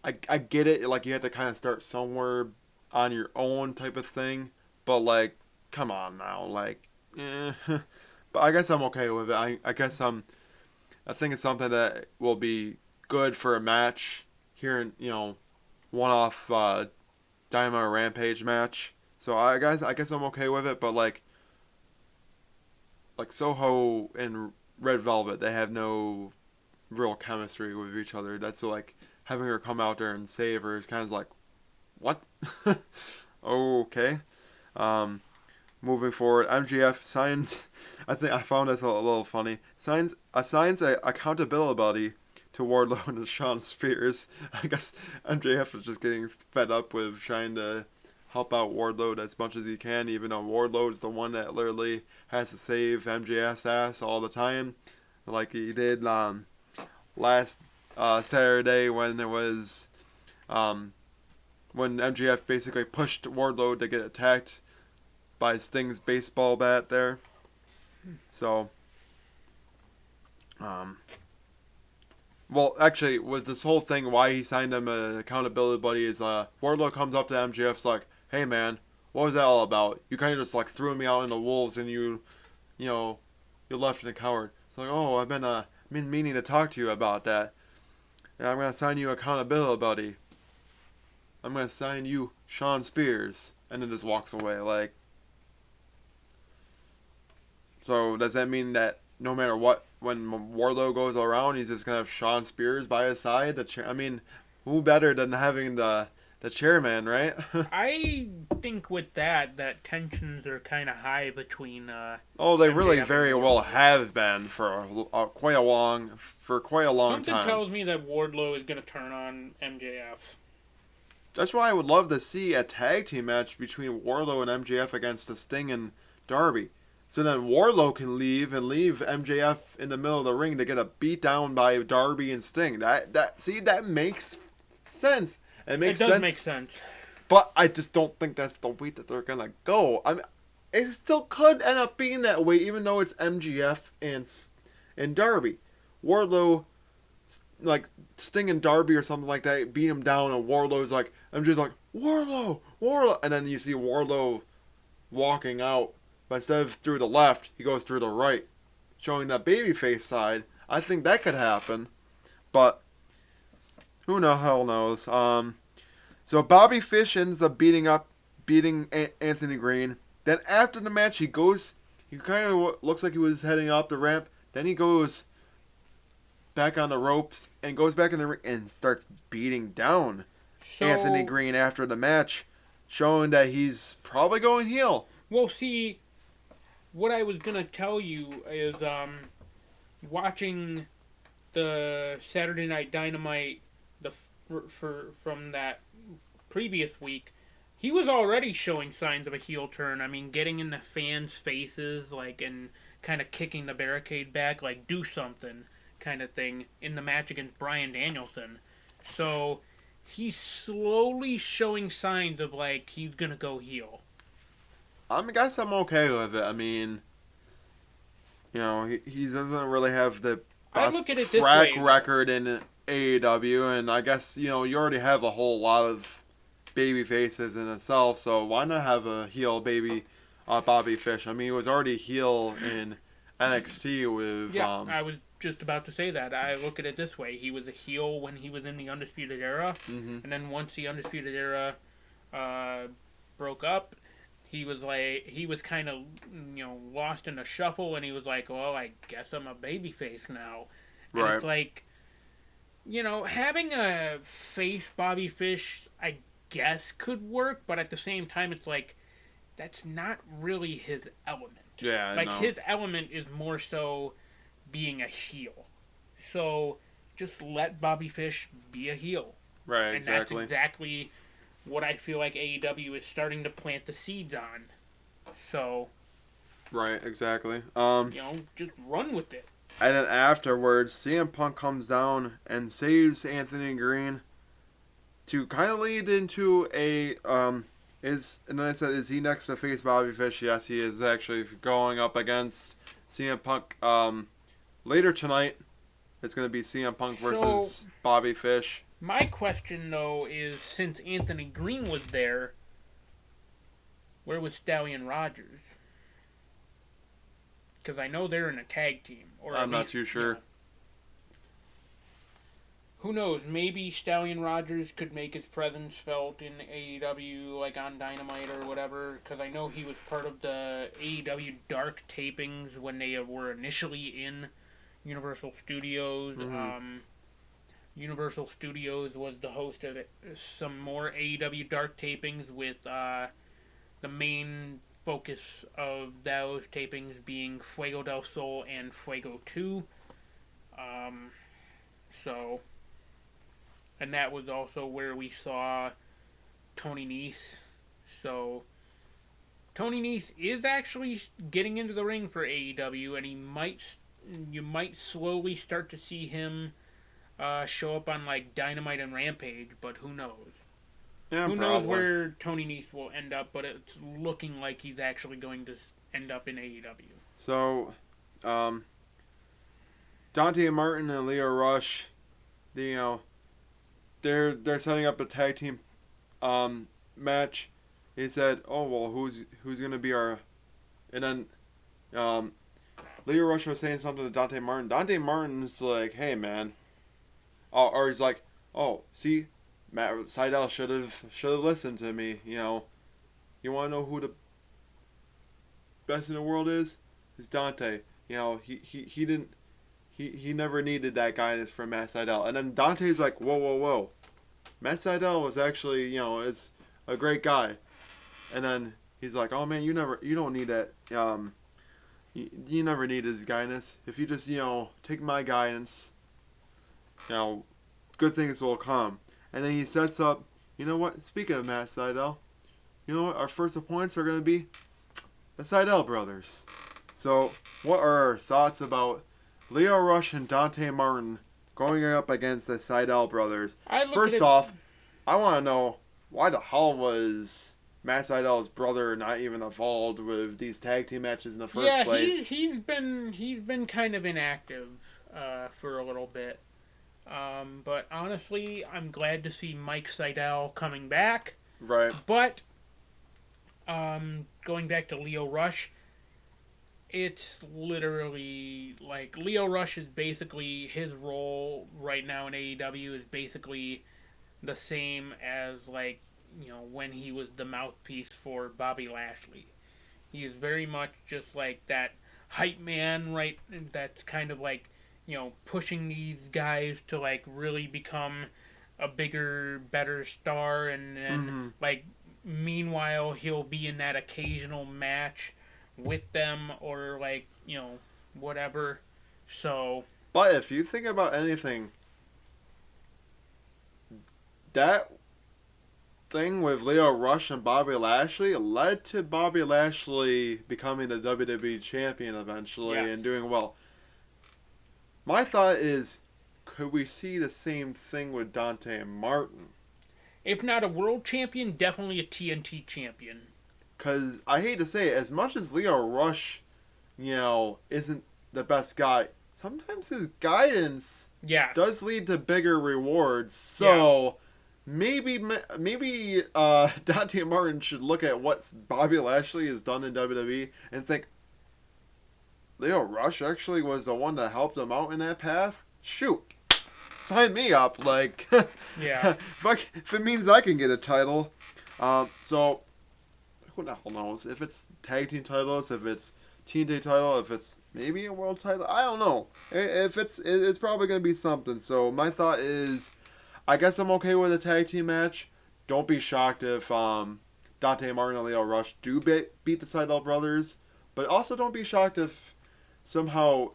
[SPEAKER 1] I get it. Like you have to kind of start somewhere on your own type of thing, but like come on now, like. Eh. But I guess I'm okay with it. I guess I think it's something that will be good for a match here in one off Dynamite Rampage match. So I guess I'm okay with it. But like Soho and Red Velvet, they have no real chemistry with each other. That's like having her come out there and save her is kind of like what? Okay. Um, Moving forward, MGF signs. I think I found this a little funny. Assigns a accountability to Wardlow and Shawn Spears. I guess MJF is just getting fed up with trying to help out Wardlow as much as he can, even though Wardlow is the one that literally has to save MJF's ass all the time, like he did last Saturday when it was when MJF basically pushed Wardlow to get attacked by Sting's baseball bat there. So, well, actually, with this whole thing, why he signed him an accountability buddy is Wardlow comes up to MJF's like, "Hey man, what was that all about? You kind of just like threw me out in the wolves and you know, you left in a coward." It's like, "Oh, I've been meaning to talk to you about that. And I'm gonna sign you accountability buddy. I'm gonna sign you Shawn Spears," and then just walks away like. So does that mean that no matter what, when Wardlow goes around, he's just gonna have Shawn Spears by his side? I mean, who better than having the chairman, right?
[SPEAKER 2] I think with that tensions are kind of high between
[SPEAKER 1] Oh, they really
[SPEAKER 2] MJF and
[SPEAKER 1] very well
[SPEAKER 2] Wardlow.
[SPEAKER 1] have been quite a long
[SPEAKER 2] Something
[SPEAKER 1] time.
[SPEAKER 2] tells me that Wardlow is going to turn on MJF.
[SPEAKER 1] That's why I would love to see a tag team match between Wardlow and MJF against the Sting and Darby. So then Wardlow can leave and leave MJF in the middle of the ring to get a beat down by Darby and Sting. That makes sense. It makes
[SPEAKER 2] It does
[SPEAKER 1] sense.
[SPEAKER 2] make sense.
[SPEAKER 1] But I just don't think that's the way that they're gonna go. I mean, it still could end up being that way, even though it's MGF and Darby. Wardlow, like Sting and Darby or something like that, beat him down, and Wardlow's like, MJF's like Wardlow, and then you see Wardlow walking out, but instead of through the left, he goes through the right, showing that babyface side. I think that could happen, but who the hell knows? So Bobby Fish ends up beating Anthony Green. Then after the match, he kind of looks like he was heading up the ramp. Then he goes back on the ropes and goes back in the ring and starts beating down Anthony Green after the match, showing that he's probably going heel.
[SPEAKER 2] Well, see, what I was gonna tell you is, watching the Saturday Night Dynamite, from that previous week, he was already showing signs of a heel turn. I mean, getting in the fans' faces, like, and kind of kicking the barricade back, like, do something, kind of thing, in the match against Bryan Danielson. So, he's slowly showing signs of, like, he's gonna go heel.
[SPEAKER 1] I guess I'm okay with it. I mean, he doesn't really have the
[SPEAKER 2] I
[SPEAKER 1] best
[SPEAKER 2] look at it this
[SPEAKER 1] track
[SPEAKER 2] way,
[SPEAKER 1] record in AEW, and I guess you already have a whole lot of baby faces in itself. So why not have a heel baby, Bobby Fish? I mean, he was already heel in NXT with
[SPEAKER 2] Yeah, I was just about to say that. I look at it this way: he was a heel when he was in the Undisputed Era,
[SPEAKER 1] mhm.
[SPEAKER 2] and then once the Undisputed Era broke up, he was kind of lost in a shuffle, and he was like, well, I guess I'm a babyface now. And
[SPEAKER 1] Right.
[SPEAKER 2] it's like, having a face Bobby Fish, I guess could work, but at the same time, it's like that's not really his element.
[SPEAKER 1] Yeah,
[SPEAKER 2] Like
[SPEAKER 1] no.
[SPEAKER 2] his element is more so being a heel. So just let Bobby Fish be a heel.
[SPEAKER 1] Right,
[SPEAKER 2] And that's
[SPEAKER 1] exactly.
[SPEAKER 2] exactly what I feel like AEW is starting to plant the seeds on. So,
[SPEAKER 1] Right, exactly.
[SPEAKER 2] just run with it.
[SPEAKER 1] And then afterwards, CM Punk comes down and saves Anthony Green to kind of lead into a and then I said, is he next to face Bobby Fish? Yes, he is actually going up against CM Punk. Later tonight, it's going to be CM Punk
[SPEAKER 2] So,
[SPEAKER 1] versus Bobby Fish.
[SPEAKER 2] my question though is, since Anthony Green was there, where was Stallion Rogers? Because I know they're in a tag team, or
[SPEAKER 1] I'm not too sure.
[SPEAKER 2] Who knows? Maybe Stallion Rogers could make his presence felt in AEW, like on Dynamite or whatever. Because I know he was part of the AEW Dark tapings when they were initially in Universal Studios.
[SPEAKER 1] Mm-hmm.
[SPEAKER 2] Universal Studios was the host of some more AEW Dark tapings, with the main focus of those tapings being Fuego del Sol and Fuego 2. So, and that was also where we saw Tony Nese. So, Tony Nese is actually getting into the ring for AEW, and you might slowly start to see him show up on like Dynamite and Rampage, but who knows?
[SPEAKER 1] Yeah,
[SPEAKER 2] Who knows
[SPEAKER 1] probably.
[SPEAKER 2] where Tony Nese will end up, but it's looking like he's actually going to end up in AEW.
[SPEAKER 1] So, Dante Martin and Leo Rush, they're setting up a tag team match. He said, "Oh well, who's gonna be our?" And then Leo Rush was saying something to Dante Martin. Dante Martin's like, "Hey man," or he's like, "Oh, see, Matt Seidel should have listened to me. You want to know who the best in the world is? It's Dante. He didn't." He never needed that guidance from Matt Seidel. And then Dante's like, whoa, whoa, whoa. Matt Seidel was actually, is a great guy. And then he's like, oh man, you don't need that. You never need his guidance. If you just, take my guidance, good things will come. And then he sets up, you know what? Speaking of Matt Seidel, you know what? Our first opponents are going to be the Seidel brothers. So, what are our thoughts about Leo Rush and Dante Martin going up against the Seidel brothers? First off, I want to know, why the hell was Matt Seidel's brother not even involved with these tag team matches in the first place?
[SPEAKER 2] He's been kind of inactive for a little bit. But honestly, I'm glad to see Mike Seidel coming back.
[SPEAKER 1] Right.
[SPEAKER 2] But going back to Leo Rush, it's literally like Leo Rush is basically, his role right now in AEW is basically the same as when he was the mouthpiece for Bobby Lashley. He is very much just like that hype man, right? That's kind of like pushing these guys to like really become a bigger, better star, and then meanwhile he'll be in that occasional match with them, or whatever. So,
[SPEAKER 1] but if you think about anything, that thing with Leo Rush and Bobby Lashley led to Bobby Lashley becoming the WWE champion eventually and doing well. My thought is, could we see the same thing with Dante Martin?
[SPEAKER 2] If not a world champion, definitely a TNT champion.
[SPEAKER 1] Because I hate to say it, as much as Leo Rush, isn't the best guy, sometimes his guidance does lead to bigger rewards. So maybe Dante Martin should look at what Bobby Lashley has done in WWE and think, Leo Rush actually was the one that helped him out in that path? Shoot. Sign me up. If it means I can get a title. So, who the hell knows? If it's tag team titles, if it's TNT title, if it's maybe a world title, I don't know. If it's probably gonna be something. So my thought is, I guess I'm okay with a tag team match. Don't be shocked if Dante Martin and Leo Rush do beat the Seidel brothers, but also don't be shocked if somehow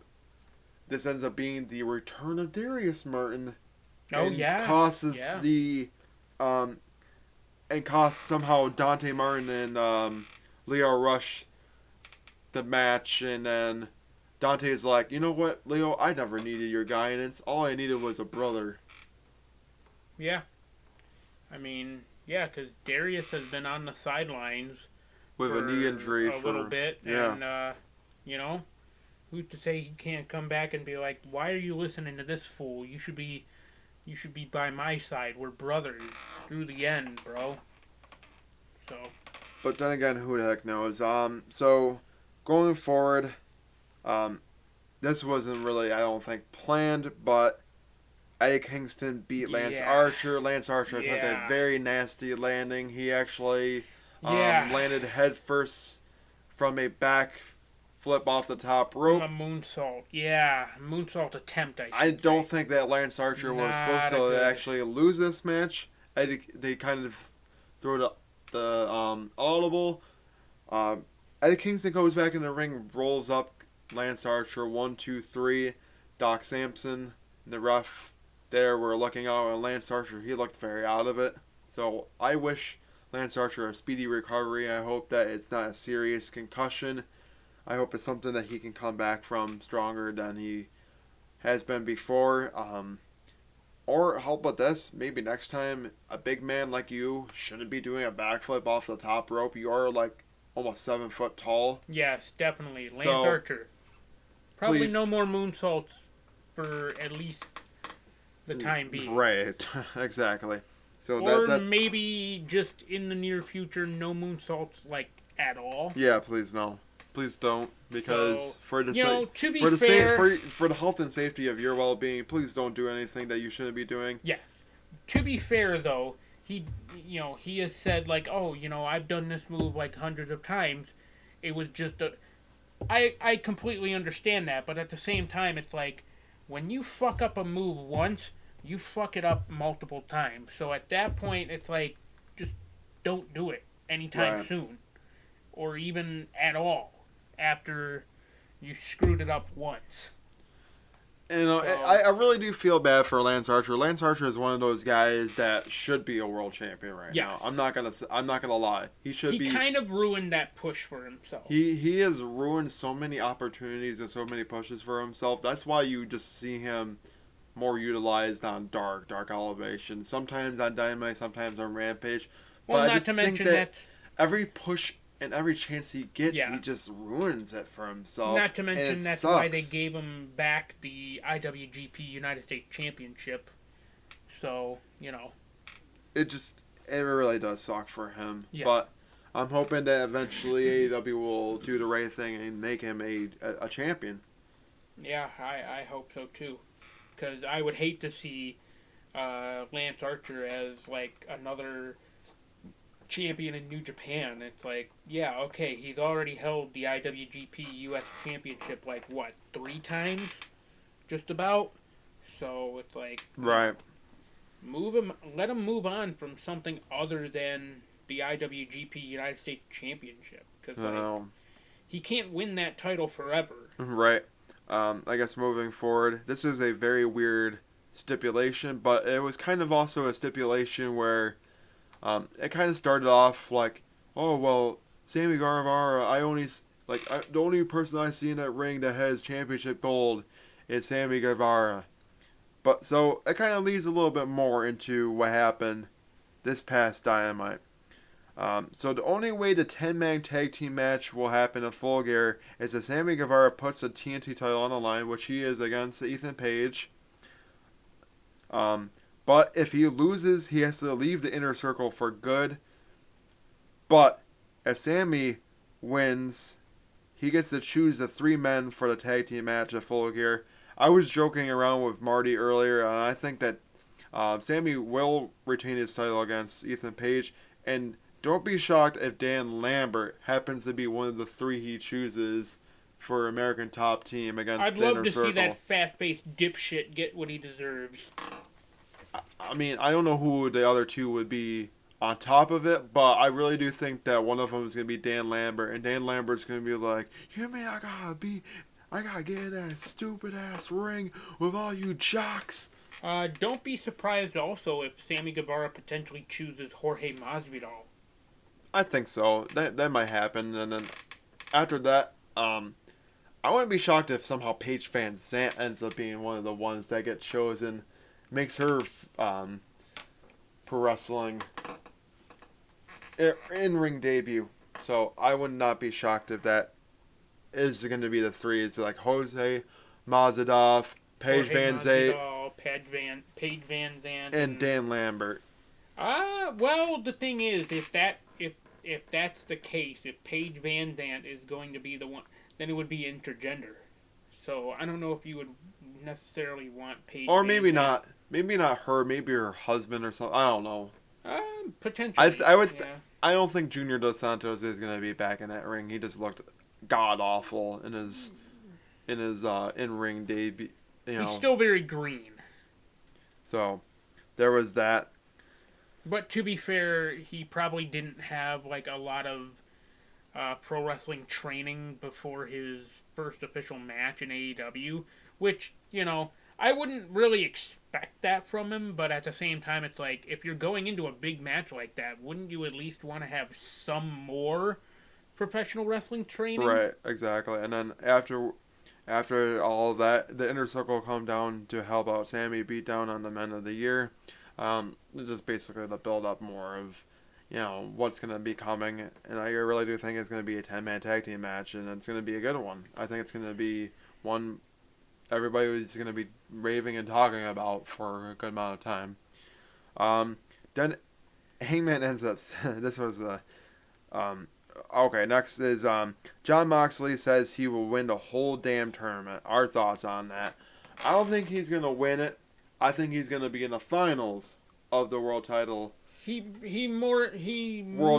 [SPEAKER 1] this ends up being the return of Darius Martin.
[SPEAKER 2] Oh
[SPEAKER 1] And
[SPEAKER 2] yeah,
[SPEAKER 1] costs
[SPEAKER 2] yeah.
[SPEAKER 1] the and costs somehow Dante Martin and Leo Rush the match, and then Dante's like, you know what, Leo, I never needed your guidance. All I needed was a brother.
[SPEAKER 2] Yeah. I mean, yeah, because Darius has been on the sidelines
[SPEAKER 1] With a
[SPEAKER 2] for
[SPEAKER 1] knee injury
[SPEAKER 2] a little bit,
[SPEAKER 1] yeah.
[SPEAKER 2] and you know, who's to say he can't come back and be like, "Why are you listening to this fool? You should be by my side. We're brothers through the end, bro." So
[SPEAKER 1] But then again, who the heck knows? So going forward, this wasn't really, I don't think, planned, but Eddie Kingston beat Lance
[SPEAKER 2] yeah,
[SPEAKER 1] Archer. Lance Archer took a
[SPEAKER 2] yeah,
[SPEAKER 1] very nasty landing. He actually
[SPEAKER 2] yeah.
[SPEAKER 1] landed headfirst from a back flip off the top
[SPEAKER 2] From
[SPEAKER 1] rope.
[SPEAKER 2] a moonsault, yeah, moonsault attempt.
[SPEAKER 1] I
[SPEAKER 2] Should
[SPEAKER 1] don't
[SPEAKER 2] say.
[SPEAKER 1] think that Lance Archer was supposed
[SPEAKER 2] Not a
[SPEAKER 1] to
[SPEAKER 2] good.
[SPEAKER 1] actually lose this match. They kind of threw the audible. Eddie Kingston goes back in the ring, rolls up Lance Archer 1, 2, 3. Doc Sampson, the ref, there were looking out, and Lance Archer, he looked very out of it. So I wish Lance Archer a speedy recovery. I hope that it's not a serious concussion. I hope it's something that he can come back from stronger than he has been before. Or how about this? Maybe next time a big man like you shouldn't be doing a backflip off the top rope. You are like almost 7 foot tall.
[SPEAKER 2] Yes, definitely. Lance
[SPEAKER 1] So,
[SPEAKER 2] Archer. Probably
[SPEAKER 1] please.
[SPEAKER 2] no more moonsaults for at least the time being.
[SPEAKER 1] Right, exactly. So
[SPEAKER 2] Or
[SPEAKER 1] that's
[SPEAKER 2] maybe just in the near future, no moonsaults like at all.
[SPEAKER 1] yeah. Please no, please don't, because
[SPEAKER 2] So,
[SPEAKER 1] for the
[SPEAKER 2] to be
[SPEAKER 1] for the
[SPEAKER 2] fair,
[SPEAKER 1] for the health and safety of your well being, please don't do anything that you shouldn't be doing.
[SPEAKER 2] yeah. To be fair though, he he has said like, oh, I've done this move like hundreds of times. It was just a. I completely understand that, but at the same time, it's like when you fuck up a move once, you fuck it up multiple times. So at that point, it's like just don't do it anytime
[SPEAKER 1] Right.
[SPEAKER 2] soon, or even at all after you screwed it up once.
[SPEAKER 1] You know,
[SPEAKER 2] So,
[SPEAKER 1] I really do feel bad for Lance Archer. Lance Archer is one of those guys that should be a world champion right
[SPEAKER 2] Yes.
[SPEAKER 1] now. I'm not gonna lie. He should
[SPEAKER 2] he
[SPEAKER 1] be.
[SPEAKER 2] kind of ruined that push for himself.
[SPEAKER 1] He has ruined so many opportunities and so many pushes for himself. That's why you just see him more utilized on Dark Elevation. Sometimes on Dynamite, sometimes on Rampage.
[SPEAKER 2] Well,
[SPEAKER 1] But I
[SPEAKER 2] not
[SPEAKER 1] just
[SPEAKER 2] to
[SPEAKER 1] think
[SPEAKER 2] mention
[SPEAKER 1] that
[SPEAKER 2] that.
[SPEAKER 1] every push and every chance he gets,
[SPEAKER 2] Yeah.
[SPEAKER 1] he just ruins it for himself.
[SPEAKER 2] Not to
[SPEAKER 1] and
[SPEAKER 2] mention
[SPEAKER 1] it
[SPEAKER 2] that's
[SPEAKER 1] sucks.
[SPEAKER 2] why they gave him back the IWGP United States Championship. So,
[SPEAKER 1] It really does suck for him.
[SPEAKER 2] Yeah.
[SPEAKER 1] But I'm hoping that eventually AEW will do the right thing and make him a champion.
[SPEAKER 2] Yeah, I hope so too. Because I would hate to see Lance Archer as like another champion in New Japan. It's like, yeah, okay, he's already held the IWGP US Championship like what, 3 times? Just about. So it's like
[SPEAKER 1] Right.
[SPEAKER 2] let him move on from something other than the IWGP United States Championship because he can't win that title forever.
[SPEAKER 1] Right. I guess moving forward, this is a very weird stipulation, but it was kind of also a stipulation where it kind of started off like, oh well, Sammy Guevara, the only person I see in that ring that has championship gold is Sammy Guevara. But so it kind of leads a little bit more into what happened this past Dynamite. So the only way the 10-man tag team match will happen in Full Gear is that Sammy Guevara puts the TNT title on the line, which he is against Ethan Page. But if he loses, he has to leave the inner circle for good. But if Sammy wins, he gets to choose the 3 men for the tag team match at Full Gear. I was joking around with Marty earlier, and I think that Sammy will retain his title against Ethan Page, and don't be shocked if Dan Lambert happens to be one of the 3 he chooses for American Top Team against
[SPEAKER 2] I'd
[SPEAKER 1] the
[SPEAKER 2] love
[SPEAKER 1] Inner
[SPEAKER 2] to see that
[SPEAKER 1] Circle.
[SPEAKER 2] fast-paced dipshit get what he deserves.
[SPEAKER 1] I mean, I don't know who the other 2 would be on top of it, but I really do think that one of them is going to be Dan Lambert, and Dan Lambert's going to be like, you mean I gotta get in that stupid ass ring with all you jocks?
[SPEAKER 2] Don't be surprised also if Sammy Guevara potentially chooses Jorge Masvidal.
[SPEAKER 1] I think so. That might happen, and then after that, I wouldn't be shocked if somehow Paige Van Zant ends up being one of the ones that get chosen, makes her pro wrestling in ring debut. So I would not be shocked if that is going to be the 3. It's like Jose Mazadov, Paige
[SPEAKER 2] Jorge
[SPEAKER 1] Van Zant,
[SPEAKER 2] Masvidal, Paige Van Zandt,
[SPEAKER 1] and Dan Lambert.
[SPEAKER 2] Well, the thing is, if that's the case, if Paige Van Zandt is going to be the one, then it would be intergender. So I don't know if you would necessarily want Paige.
[SPEAKER 1] Or
[SPEAKER 2] Van
[SPEAKER 1] maybe
[SPEAKER 2] Zandt.
[SPEAKER 1] not. Maybe not her. Maybe her husband or something. I don't know.
[SPEAKER 2] Potentially. Yeah.
[SPEAKER 1] I don't think Junior Dos Santos is gonna be back in that ring. He just looked god awful in his in ring debut.
[SPEAKER 2] He's still very green.
[SPEAKER 1] So there was that.
[SPEAKER 2] But to be fair, he probably didn't have like a lot of pro wrestling training before his first official match in AEW, which, I wouldn't really expect that from him, but at the same time, it's like, if you're going into a big match like that, wouldn't you at least want to have some more professional wrestling training?
[SPEAKER 1] Right, exactly. And then after all of that, the Inner Circle come down to help out Sammy beat down on the Men of the Year. It's just basically the build up more of, what's going to be coming. And I really do think it's going to be a 10-man tag team match, and it's going to be a good one. I think it's going to be one everybody is going to be raving and talking about for a good amount of time. Then Hangman ends up, this was okay, next is John Moxley says he will win the whole damn tournament. Our thoughts on that. I don't think he's going to win it. I think he's going to be in the finals of the world title.
[SPEAKER 2] World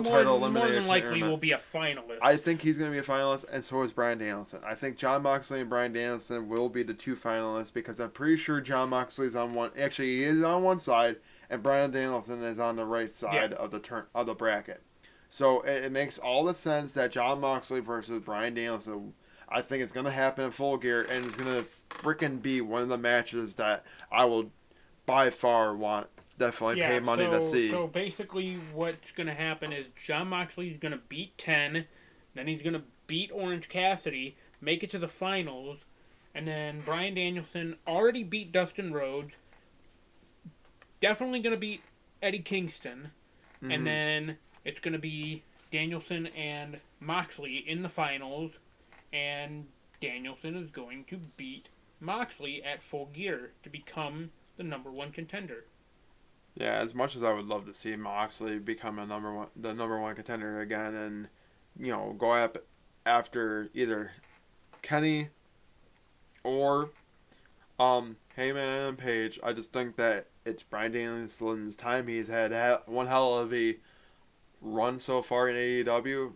[SPEAKER 1] title
[SPEAKER 2] more
[SPEAKER 1] eliminator
[SPEAKER 2] than likely
[SPEAKER 1] tournament.
[SPEAKER 2] will be a finalist.
[SPEAKER 1] I think he's going to be a finalist, and so is Bryan Danielson. I think John Moxley and Bryan Danielson will be the 2 finalists because I'm pretty sure John Moxley's on one. Actually, he is on one side, and Bryan Danielson is on the right side of the bracket. So it makes all the sense that John Moxley versus Bryan Danielson. I think it's going to happen in Full Gear, and it's going to freaking be one of the matches that I will by far want. Definitely pay money to see.
[SPEAKER 2] So basically, what's going to happen is John Moxley's going to beat 10, then he's going to beat Orange Cassidy, make it to the finals, and then Bryan Danielson already beat Dustin Rhodes, definitely going to beat Eddie Kingston, and then it's going to be Danielson and Moxley in the finals, and Danielson is going to beat Moxley at Full Gear to become the number 1 contender.
[SPEAKER 1] Yeah, as much as I would love to see Moxley become the number one contender again, and go up after either Kenny or Heyman and Page, I just think that it's Bryan Danielson's time. He's had one hell of a run so far in AEW.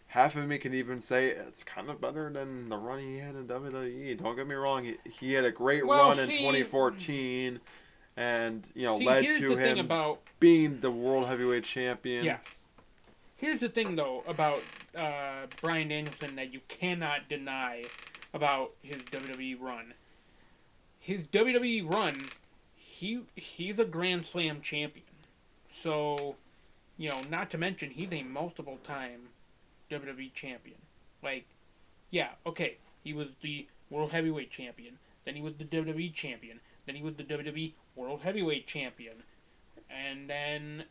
[SPEAKER 1] Half of me can even say it's kind of better than the run he had in WWE. Don't get me wrong, he had a great run in 2014. And, led to him being the World Heavyweight Champion.
[SPEAKER 2] Yeah. Here's the thing, though, about Bryan Danielson that you cannot deny about his WWE run. His WWE run, he's a Grand Slam champion. So, not to mention, he's a multiple-time WWE champion. He was the World Heavyweight Champion. Then he was the WWE Champion. Then he was the WWE World Heavyweight Champion. And then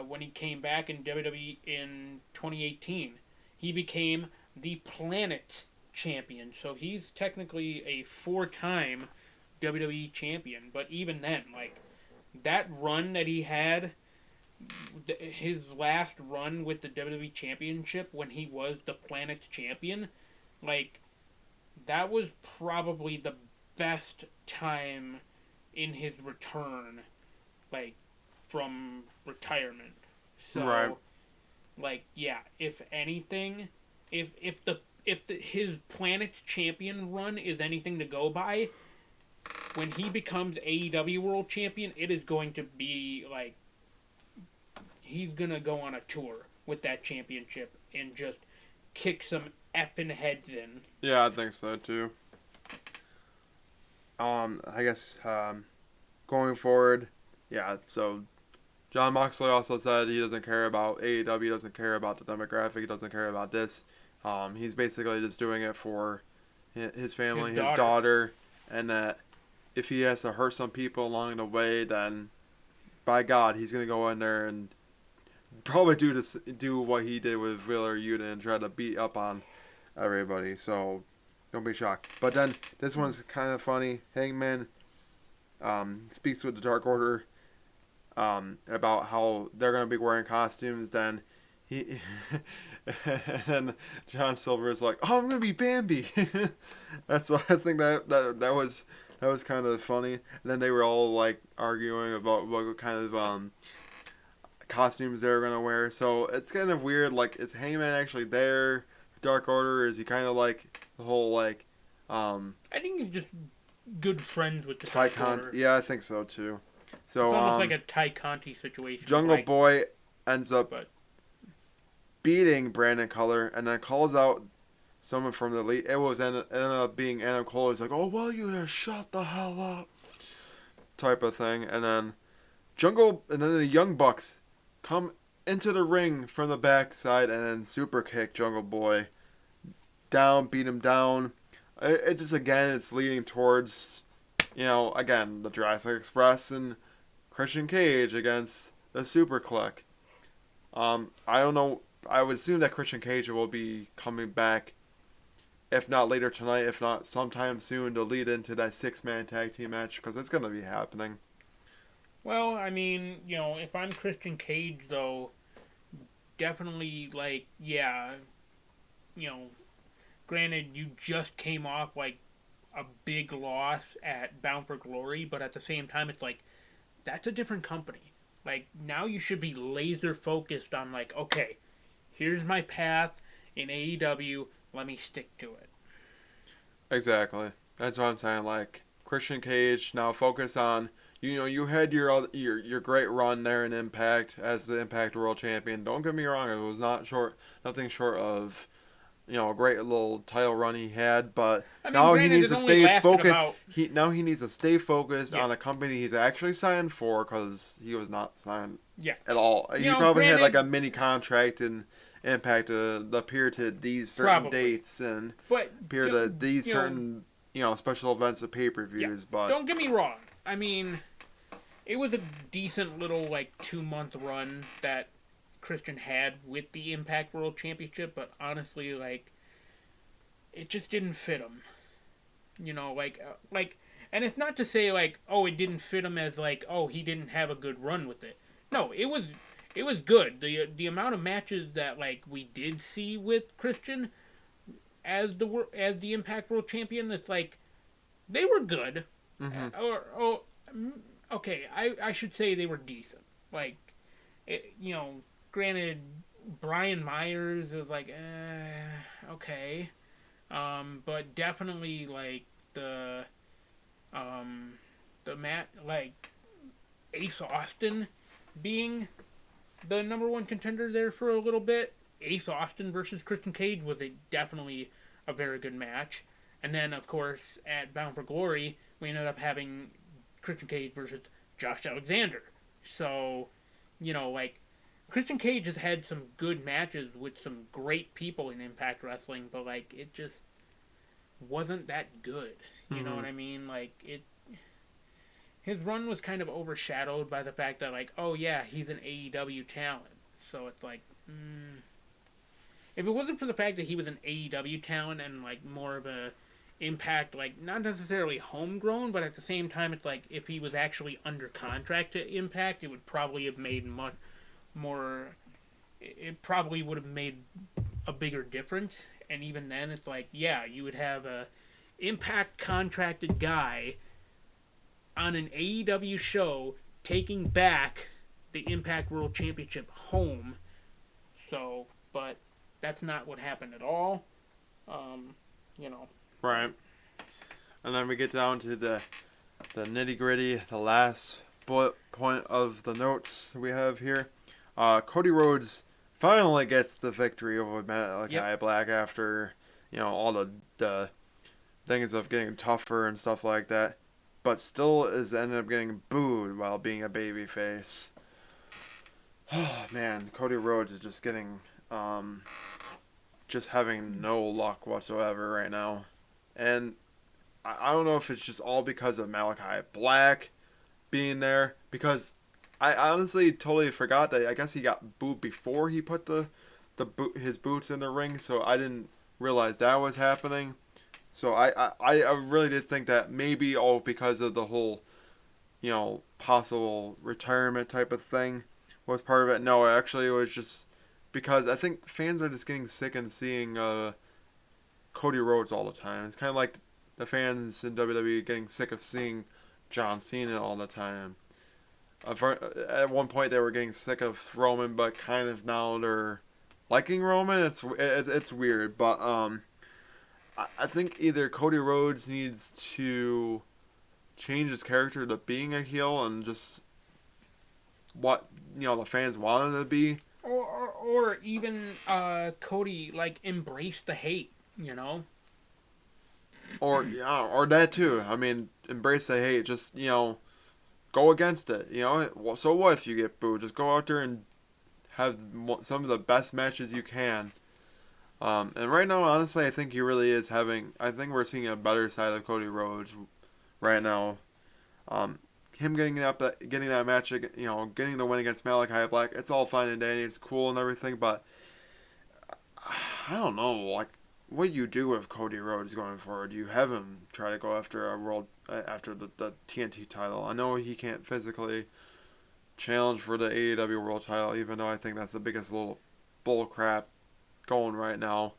[SPEAKER 2] when he came back in WWE in 2018, he became the Planet Champion. So he's technically a 4-time WWE Champion. But even then, that run that he had, his last run with the WWE Championship when he was the Planet's Champion, that was probably the best time in his return, from retirement.
[SPEAKER 1] Right.
[SPEAKER 2] So, like, yeah, if anything, if his Planet's Champion run is anything to go by, when he becomes AEW World Champion, it is going to be like he's gonna go on a tour with that championship and just kick some effing heads in.
[SPEAKER 1] Yeah, I think so too. I guess going forward, yeah. So John Moxley also said he doesn't care about AEW, doesn't care about the demographic, he doesn't care about this. He's basically just doing it for his family, his daughter, and that if he has to hurt some people along the way, then by God, he's gonna go in there and probably do what he did with Wheeler Yuta and try to beat up on everybody. So don't be shocked. But then this one's kind of funny. Hangman speaks with the Dark Order about how they're gonna be wearing costumes. Then he and then John Silver is like, "Oh, I'm gonna be Bambi." I think that was kind of funny. And then they were all like arguing about what kind of costumes they're gonna wear. So it's kind of weird. Like, is Heyman actually there for Dark Order? Or is he kind of like the whole like?
[SPEAKER 2] I think he's just good friends with the
[SPEAKER 1] Ty
[SPEAKER 2] Dark Order.
[SPEAKER 1] Yeah, I think so too. So
[SPEAKER 2] it's almost like a Ty Conti situation.
[SPEAKER 1] Jungle
[SPEAKER 2] like,
[SPEAKER 1] Boy ends up beating Brandon Cutler and then calls out someone from the league. It ended up being Adam Cole. He's like, "Oh well, you just shut the hell up," type of thing. And then and then the Young Bucks come into the ring from the backside and then super kick Jungle Boy down, beat him down. It just, again, it's leading towards, again, the Jurassic Express and Christian Cage against the Super Click. I don't know. I would assume that Christian Cage will be coming back, if not later tonight, if not sometime soon, to lead into that 6-man tag team match, because it's going to be happening.
[SPEAKER 2] Well, I mean, if I'm Christian Cage, though, definitely, like, yeah, granted, you just came off, like, a big loss at Bound for Glory, but at the same time, it's like, that's a different company. Like, now you should be laser focused on, like, okay, here's my path in AEW, let me stick to it.
[SPEAKER 1] Exactly. That's what I'm saying. Like, Christian Cage, now focus on, you had your great run there in Impact as the Impact World Champion. Don't get me wrong, it was nothing short of, a great little title run he had, but now he needs to stay focused. He needs to stay focused on a company he's actually signed for, because he was not signed at all. He probably had like a mini contract in Impact to appear to these certain dates and appear to these certain special events of pay-per-views. But
[SPEAKER 2] don't get me wrong. I mean, it was a decent little 2-month run that Christian had with the Impact World Championship, but honestly, it just didn't fit him. And it's not to say it didn't fit him as he didn't have a good run with it. No, it was good. The amount of matches that we did see with Christian as the Impact World Champion, it's they were good. Mm-hmm. Okay, I should say they were decent. Granted, Brian Myers was okay, but definitely the Ace Austin being the number one contender there for a little bit. Ace Austin versus Christian Cage was definitely a very good match. And then, of course, at Bound for Glory, we ended up having Christian Cage versus Josh Alexander. So, Christian Cage has had some good matches with some great people in Impact Wrestling, but, it just wasn't that good. You know what I mean? His run was kind of overshadowed by the fact that, he's an AEW talent. So it's if it wasn't for the fact that he was an AEW talent and, more of a Impact, not necessarily homegrown, but at the same time, it's if he was actually under contract to Impact, it would probably have made much more. It probably would have made a bigger difference. And even then, it's you would have a Impact contracted guy on an AEW show taking back the Impact World Championship home. So, but that's not what happened at all. Um, you know.
[SPEAKER 1] Right. And then we get down to the nitty gritty, the last bullet point of the notes we have here. Cody Rhodes finally gets the victory over Malachi Black after, all the things of getting tougher and stuff like that. But still is ended up getting booed while being a babyface. Oh man, Cody Rhodes is just getting, just having no luck whatsoever right now. And I don't know if it's just all because of Malachi Black being there, because I honestly totally forgot that I guess he got booed before he put his boots in the ring, so I didn't realize that was happening. So I really did think that maybe all because of the whole, possible retirement type of thing was part of it. No, actually it was just because I think fans are just getting sick and seeing Cody Rhodes all the time. It's kind of like the fans in WWE getting sick of seeing John Cena all the time. At one point they were getting sick of Roman, but kind of now they're liking Roman. It's weird, but I think either Cody Rhodes needs to change his character to being a heel and just what the fans want him to be,
[SPEAKER 2] Or even Cody embrace the hate,
[SPEAKER 1] or that too. I mean, embrace the hate. Just go against it. So what if you get booed? Just go out there and have some of the best matches you can. And right now, honestly, I think he really is having. I think we're seeing a better side of Cody Rhodes right now. Him getting that match, getting the win against Malachi Black. It's all fine and dandy. It's cool and everything, but I don't know. What do you do with Cody Rhodes going forward? Do you have him try to go after after the TNT title? I know he can't physically challenge for the AEW World title, even though I think that's the biggest little bull crap going right now.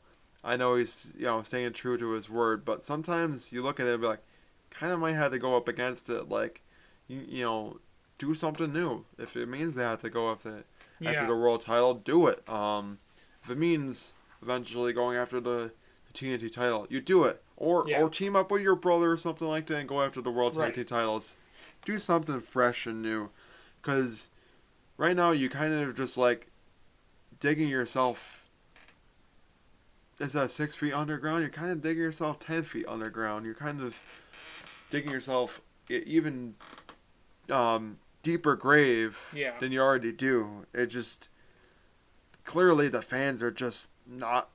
[SPEAKER 1] I know he's staying true to his word, but sometimes you look at it and be like, kind of might have to go up against it. Like, do something new. If it means they have to go after the world title, do it. If it means eventually going after the TNT title, you do it. Or team up with your brother or something like that and go after the world tag team titles. Do something fresh and new, because right now you kind of just digging yourself. Is that 6 feet underground? You're kind of digging yourself 10 feet underground. You're kind of digging yourself even deeper grave than you already do. It just clearly the fans are just not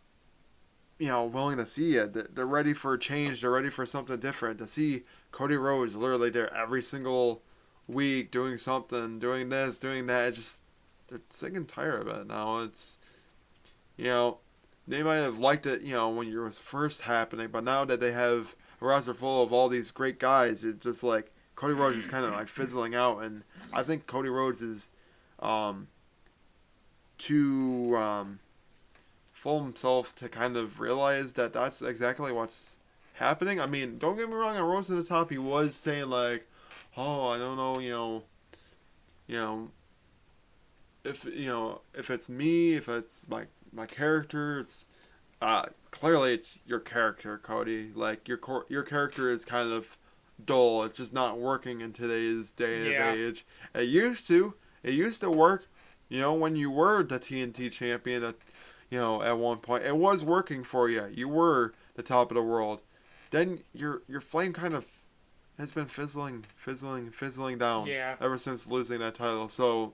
[SPEAKER 1] willing to see it. They're ready for a change. They're ready for something different. To see Cody Rhodes literally there every single week doing something, doing this, doing that. They're sick and tired of it now. It's they might have liked it when it was first happening, but now that they have a roster full of all these great guys, it's just Cody Rhodes is kind of fizzling out, and I think Cody Rhodes is too full himself to kind of realize that that's exactly what's happening. I mean, don't get me wrong, on Rhodes to the Top, he was saying oh, I don't know, if it's me, if it's my character, it's clearly it's your character, Cody. Your character is kind of dull. It's just not working in today's day and age. It used to work, when you were the TNT champion at one point. It was working for you. You were the top of the world. Then your flame kind of has been fizzling down ever since losing that title. So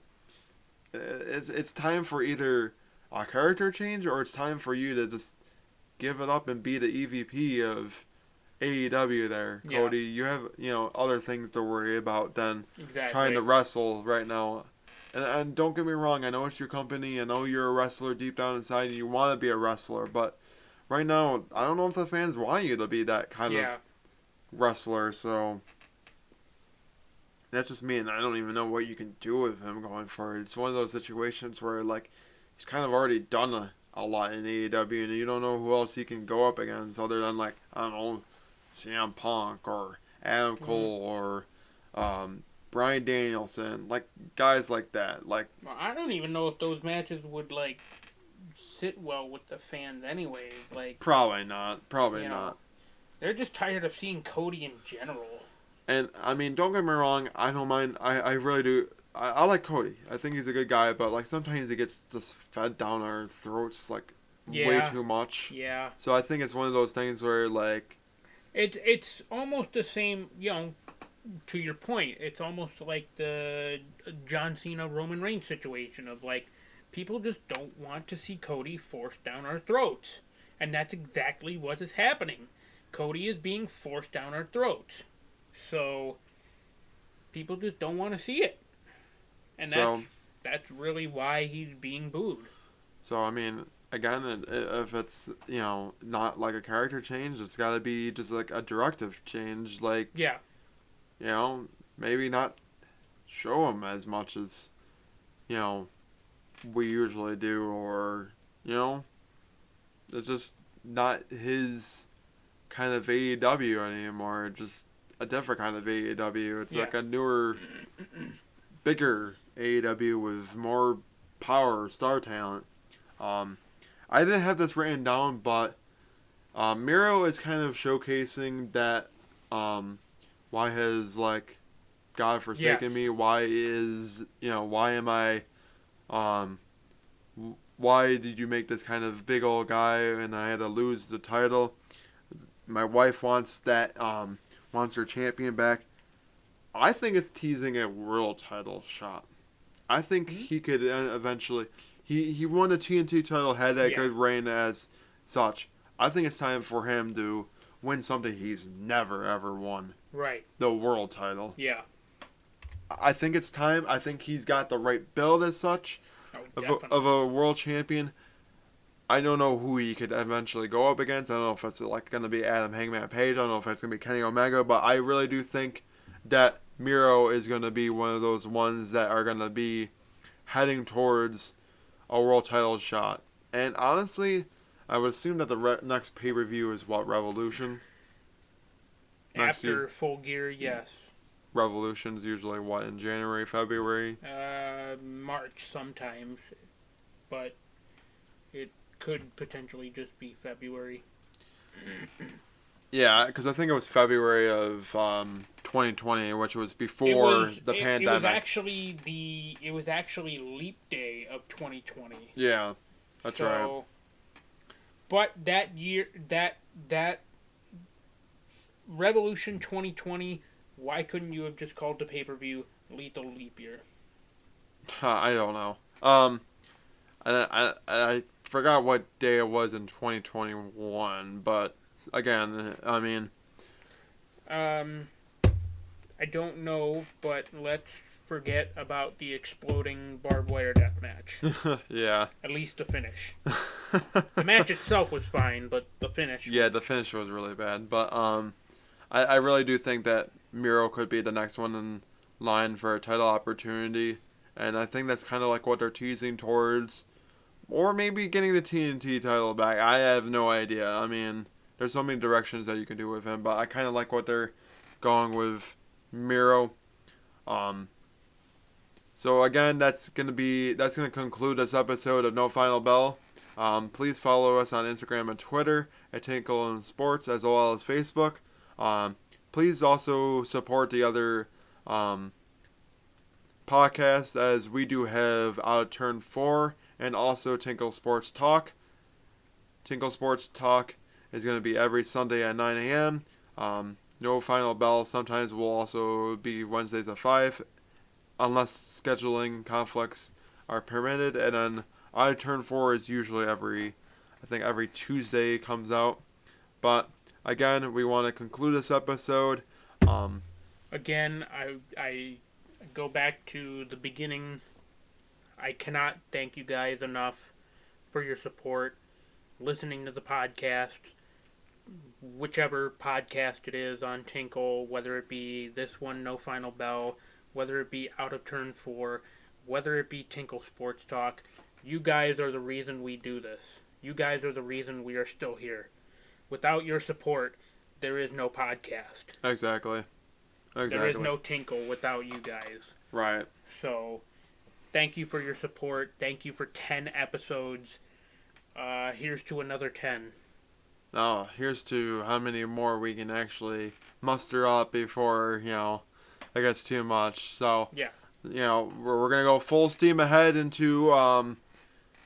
[SPEAKER 1] it's time for either a character change, or it's time for you to just give it up and be the EVP of AEW there, Cody. You have, other things to worry about than trying to wrestle right now. And don't get me wrong, I know it's your company, I know you're a wrestler deep down inside and you want to be a wrestler, but right now, I don't know if the fans want you to be that kind of wrestler, so that's just me, and I don't even know what you can do with him going forward. It's one of those situations where, he's kind of already done a lot in AEW, and you don't know who else he can go up against other than, I don't know, CM Punk or Adam Cole or Bryan Danielson, like guys like that. Like
[SPEAKER 2] Well, I don't even know if those matches would like sit well with the fans, anyways. Like,
[SPEAKER 1] probably not. Probably
[SPEAKER 2] you know,
[SPEAKER 1] not.
[SPEAKER 2] they're just tired of seeing Cody in general.
[SPEAKER 1] And I mean, don't get me wrong. I don't mind. I really do. I like Cody. I think he's a good guy, but like sometimes he gets just fed down our throats like way
[SPEAKER 2] Yeah,
[SPEAKER 1] too much.
[SPEAKER 2] yeah.
[SPEAKER 1] So I think it's one of those things where like
[SPEAKER 2] It's almost the same, to your point, it's almost like the John Cena Roman Reigns situation of like people just don't want to see Cody forced down our throats. And that's exactly what is happening. Cody is being forced down our throats. So people just don't want to see it. And
[SPEAKER 1] so
[SPEAKER 2] that's really why he's being booed.
[SPEAKER 1] so I mean again, if it's not like a character change, it's got to be just like a directive change. Like
[SPEAKER 2] Yeah.
[SPEAKER 1] maybe not show him as much as you know we usually do, or it's just not his kind of AEW anymore. Just a different kind of AEW. It's
[SPEAKER 2] Yeah.
[SPEAKER 1] like a newer, bigger AEW with more power, star talent. I didn't have this written down, but Miro is kind of showcasing that why has like God forsaken me? Why is why am I why did you make this kind of big old guy and I had to lose the title? My wife wants that wants her champion back. I think it's teasing a world title shot. I think he could eventually. He won the TNT title, had a good reign as such. I think it's time for him to win something he's never ever won.
[SPEAKER 2] Right.
[SPEAKER 1] The world title.
[SPEAKER 2] Yeah.
[SPEAKER 1] I think it's time. I think he's got the right build as such of a world champion. I don't know who he could eventually go up against. I don't know if it's like going to be Adam Hangman Page. I don't know if it's going to be Kenny Omega. But I really do think that Miro is going to be one of those ones that are going to be heading towards a world title shot. And honestly, I would assume that the next pay-per-view is what, Revolution?
[SPEAKER 2] After Full Gear, yes.
[SPEAKER 1] Revolution's usually what, in January, February?
[SPEAKER 2] March sometimes. But it could potentially just be February.
[SPEAKER 1] Yeah, because I think it was February of 2020, which was before the pandemic.
[SPEAKER 2] It was actually Leap Day of 2020.
[SPEAKER 1] Yeah, that's right.
[SPEAKER 2] But that year, that Revolution 2020, why couldn't you have just called the pay-per-view Lethal Leap Year?
[SPEAKER 1] I don't know. I forgot what day it was in 2021, but again, I mean,
[SPEAKER 2] I don't know, but let's forget about the exploding barbed wire death match.
[SPEAKER 1] Yeah.
[SPEAKER 2] At least the finish. The match itself was fine, but the finish.
[SPEAKER 1] Yeah, the finish was really bad, but I really do think that Miro could be the next one in line for a title opportunity, and I think that's kind of like what they're teasing towards, or maybe getting the TNT title back. I have no idea. I mean, there's so many directions that you can do with him, but I kind of like what they're going with Miro. So again, that's gonna conclude this episode of No Final Bell. Please follow us on Instagram and Twitter at Tinkle and Sports, as well as Facebook. Please also support the other podcasts, as we do have Out of Turn 4 and also Tinkle Sports Talk. Tinkle Sports Talk is going to be every Sunday at 9 a.m. No Final Bell sometimes will also be Wednesdays at 5, unless scheduling conflicts are permitted. And then Out of Turn 4 is usually every Tuesday comes out. But again, we want to conclude this episode.
[SPEAKER 2] Again, I go back to the beginning. I cannot thank you guys enough for your support, listening to the podcast, whichever podcast it is on Tinkle, whether it be this one, No Final Bell, whether it be Out of Turn 4, whether it be Tinkle Sports Talk. You guys are the reason we do this. You guys are the reason we are still here. Without your support, there is no podcast.
[SPEAKER 1] Exactly. Exactly.
[SPEAKER 2] There is no Tinkle without you guys.
[SPEAKER 1] Right.
[SPEAKER 2] So, thank you for your support. Thank you for 10 episodes. Here's to another 10.
[SPEAKER 1] Now, here's to how many more we can actually muster up before, it gets too much. So,
[SPEAKER 2] Yeah.
[SPEAKER 1] we're going to go full steam ahead into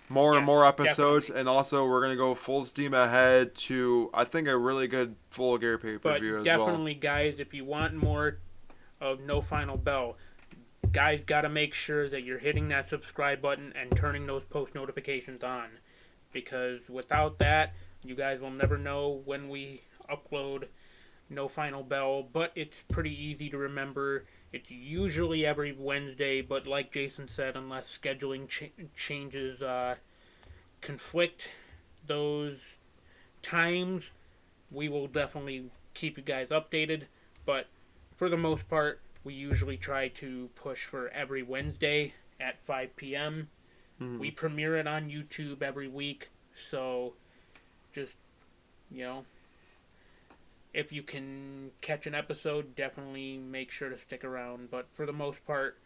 [SPEAKER 1] more and more episodes,
[SPEAKER 2] definitely.
[SPEAKER 1] and also we're going to go full steam ahead to, I think, a really good Full Gear pay-per-view
[SPEAKER 2] But
[SPEAKER 1] as well.
[SPEAKER 2] definitely, guys, if you want more of No Final Bell, guys got to make sure that you're hitting that subscribe button and turning those post notifications on. Because without that, you guys will never know when we upload No Final Bell. But it's pretty easy to remember. It's usually every Wednesday, but like Jason said, unless scheduling changes conflict those times, we will definitely keep you guys updated. But for the most part, we usually try to push for every Wednesday at 5 p.m.
[SPEAKER 1] Mm-hmm.
[SPEAKER 2] We premiere it on YouTube every week, so just, you know, if you can catch an episode, definitely make sure to stick around. But for the most part,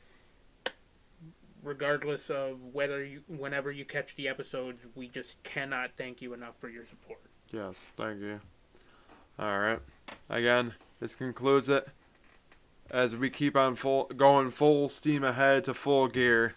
[SPEAKER 2] regardless of whenever you catch the episodes, we just cannot thank you enough for your support.
[SPEAKER 1] Yes, thank you. Alright. Again, this concludes it. As we keep on going full steam ahead to Full Gear.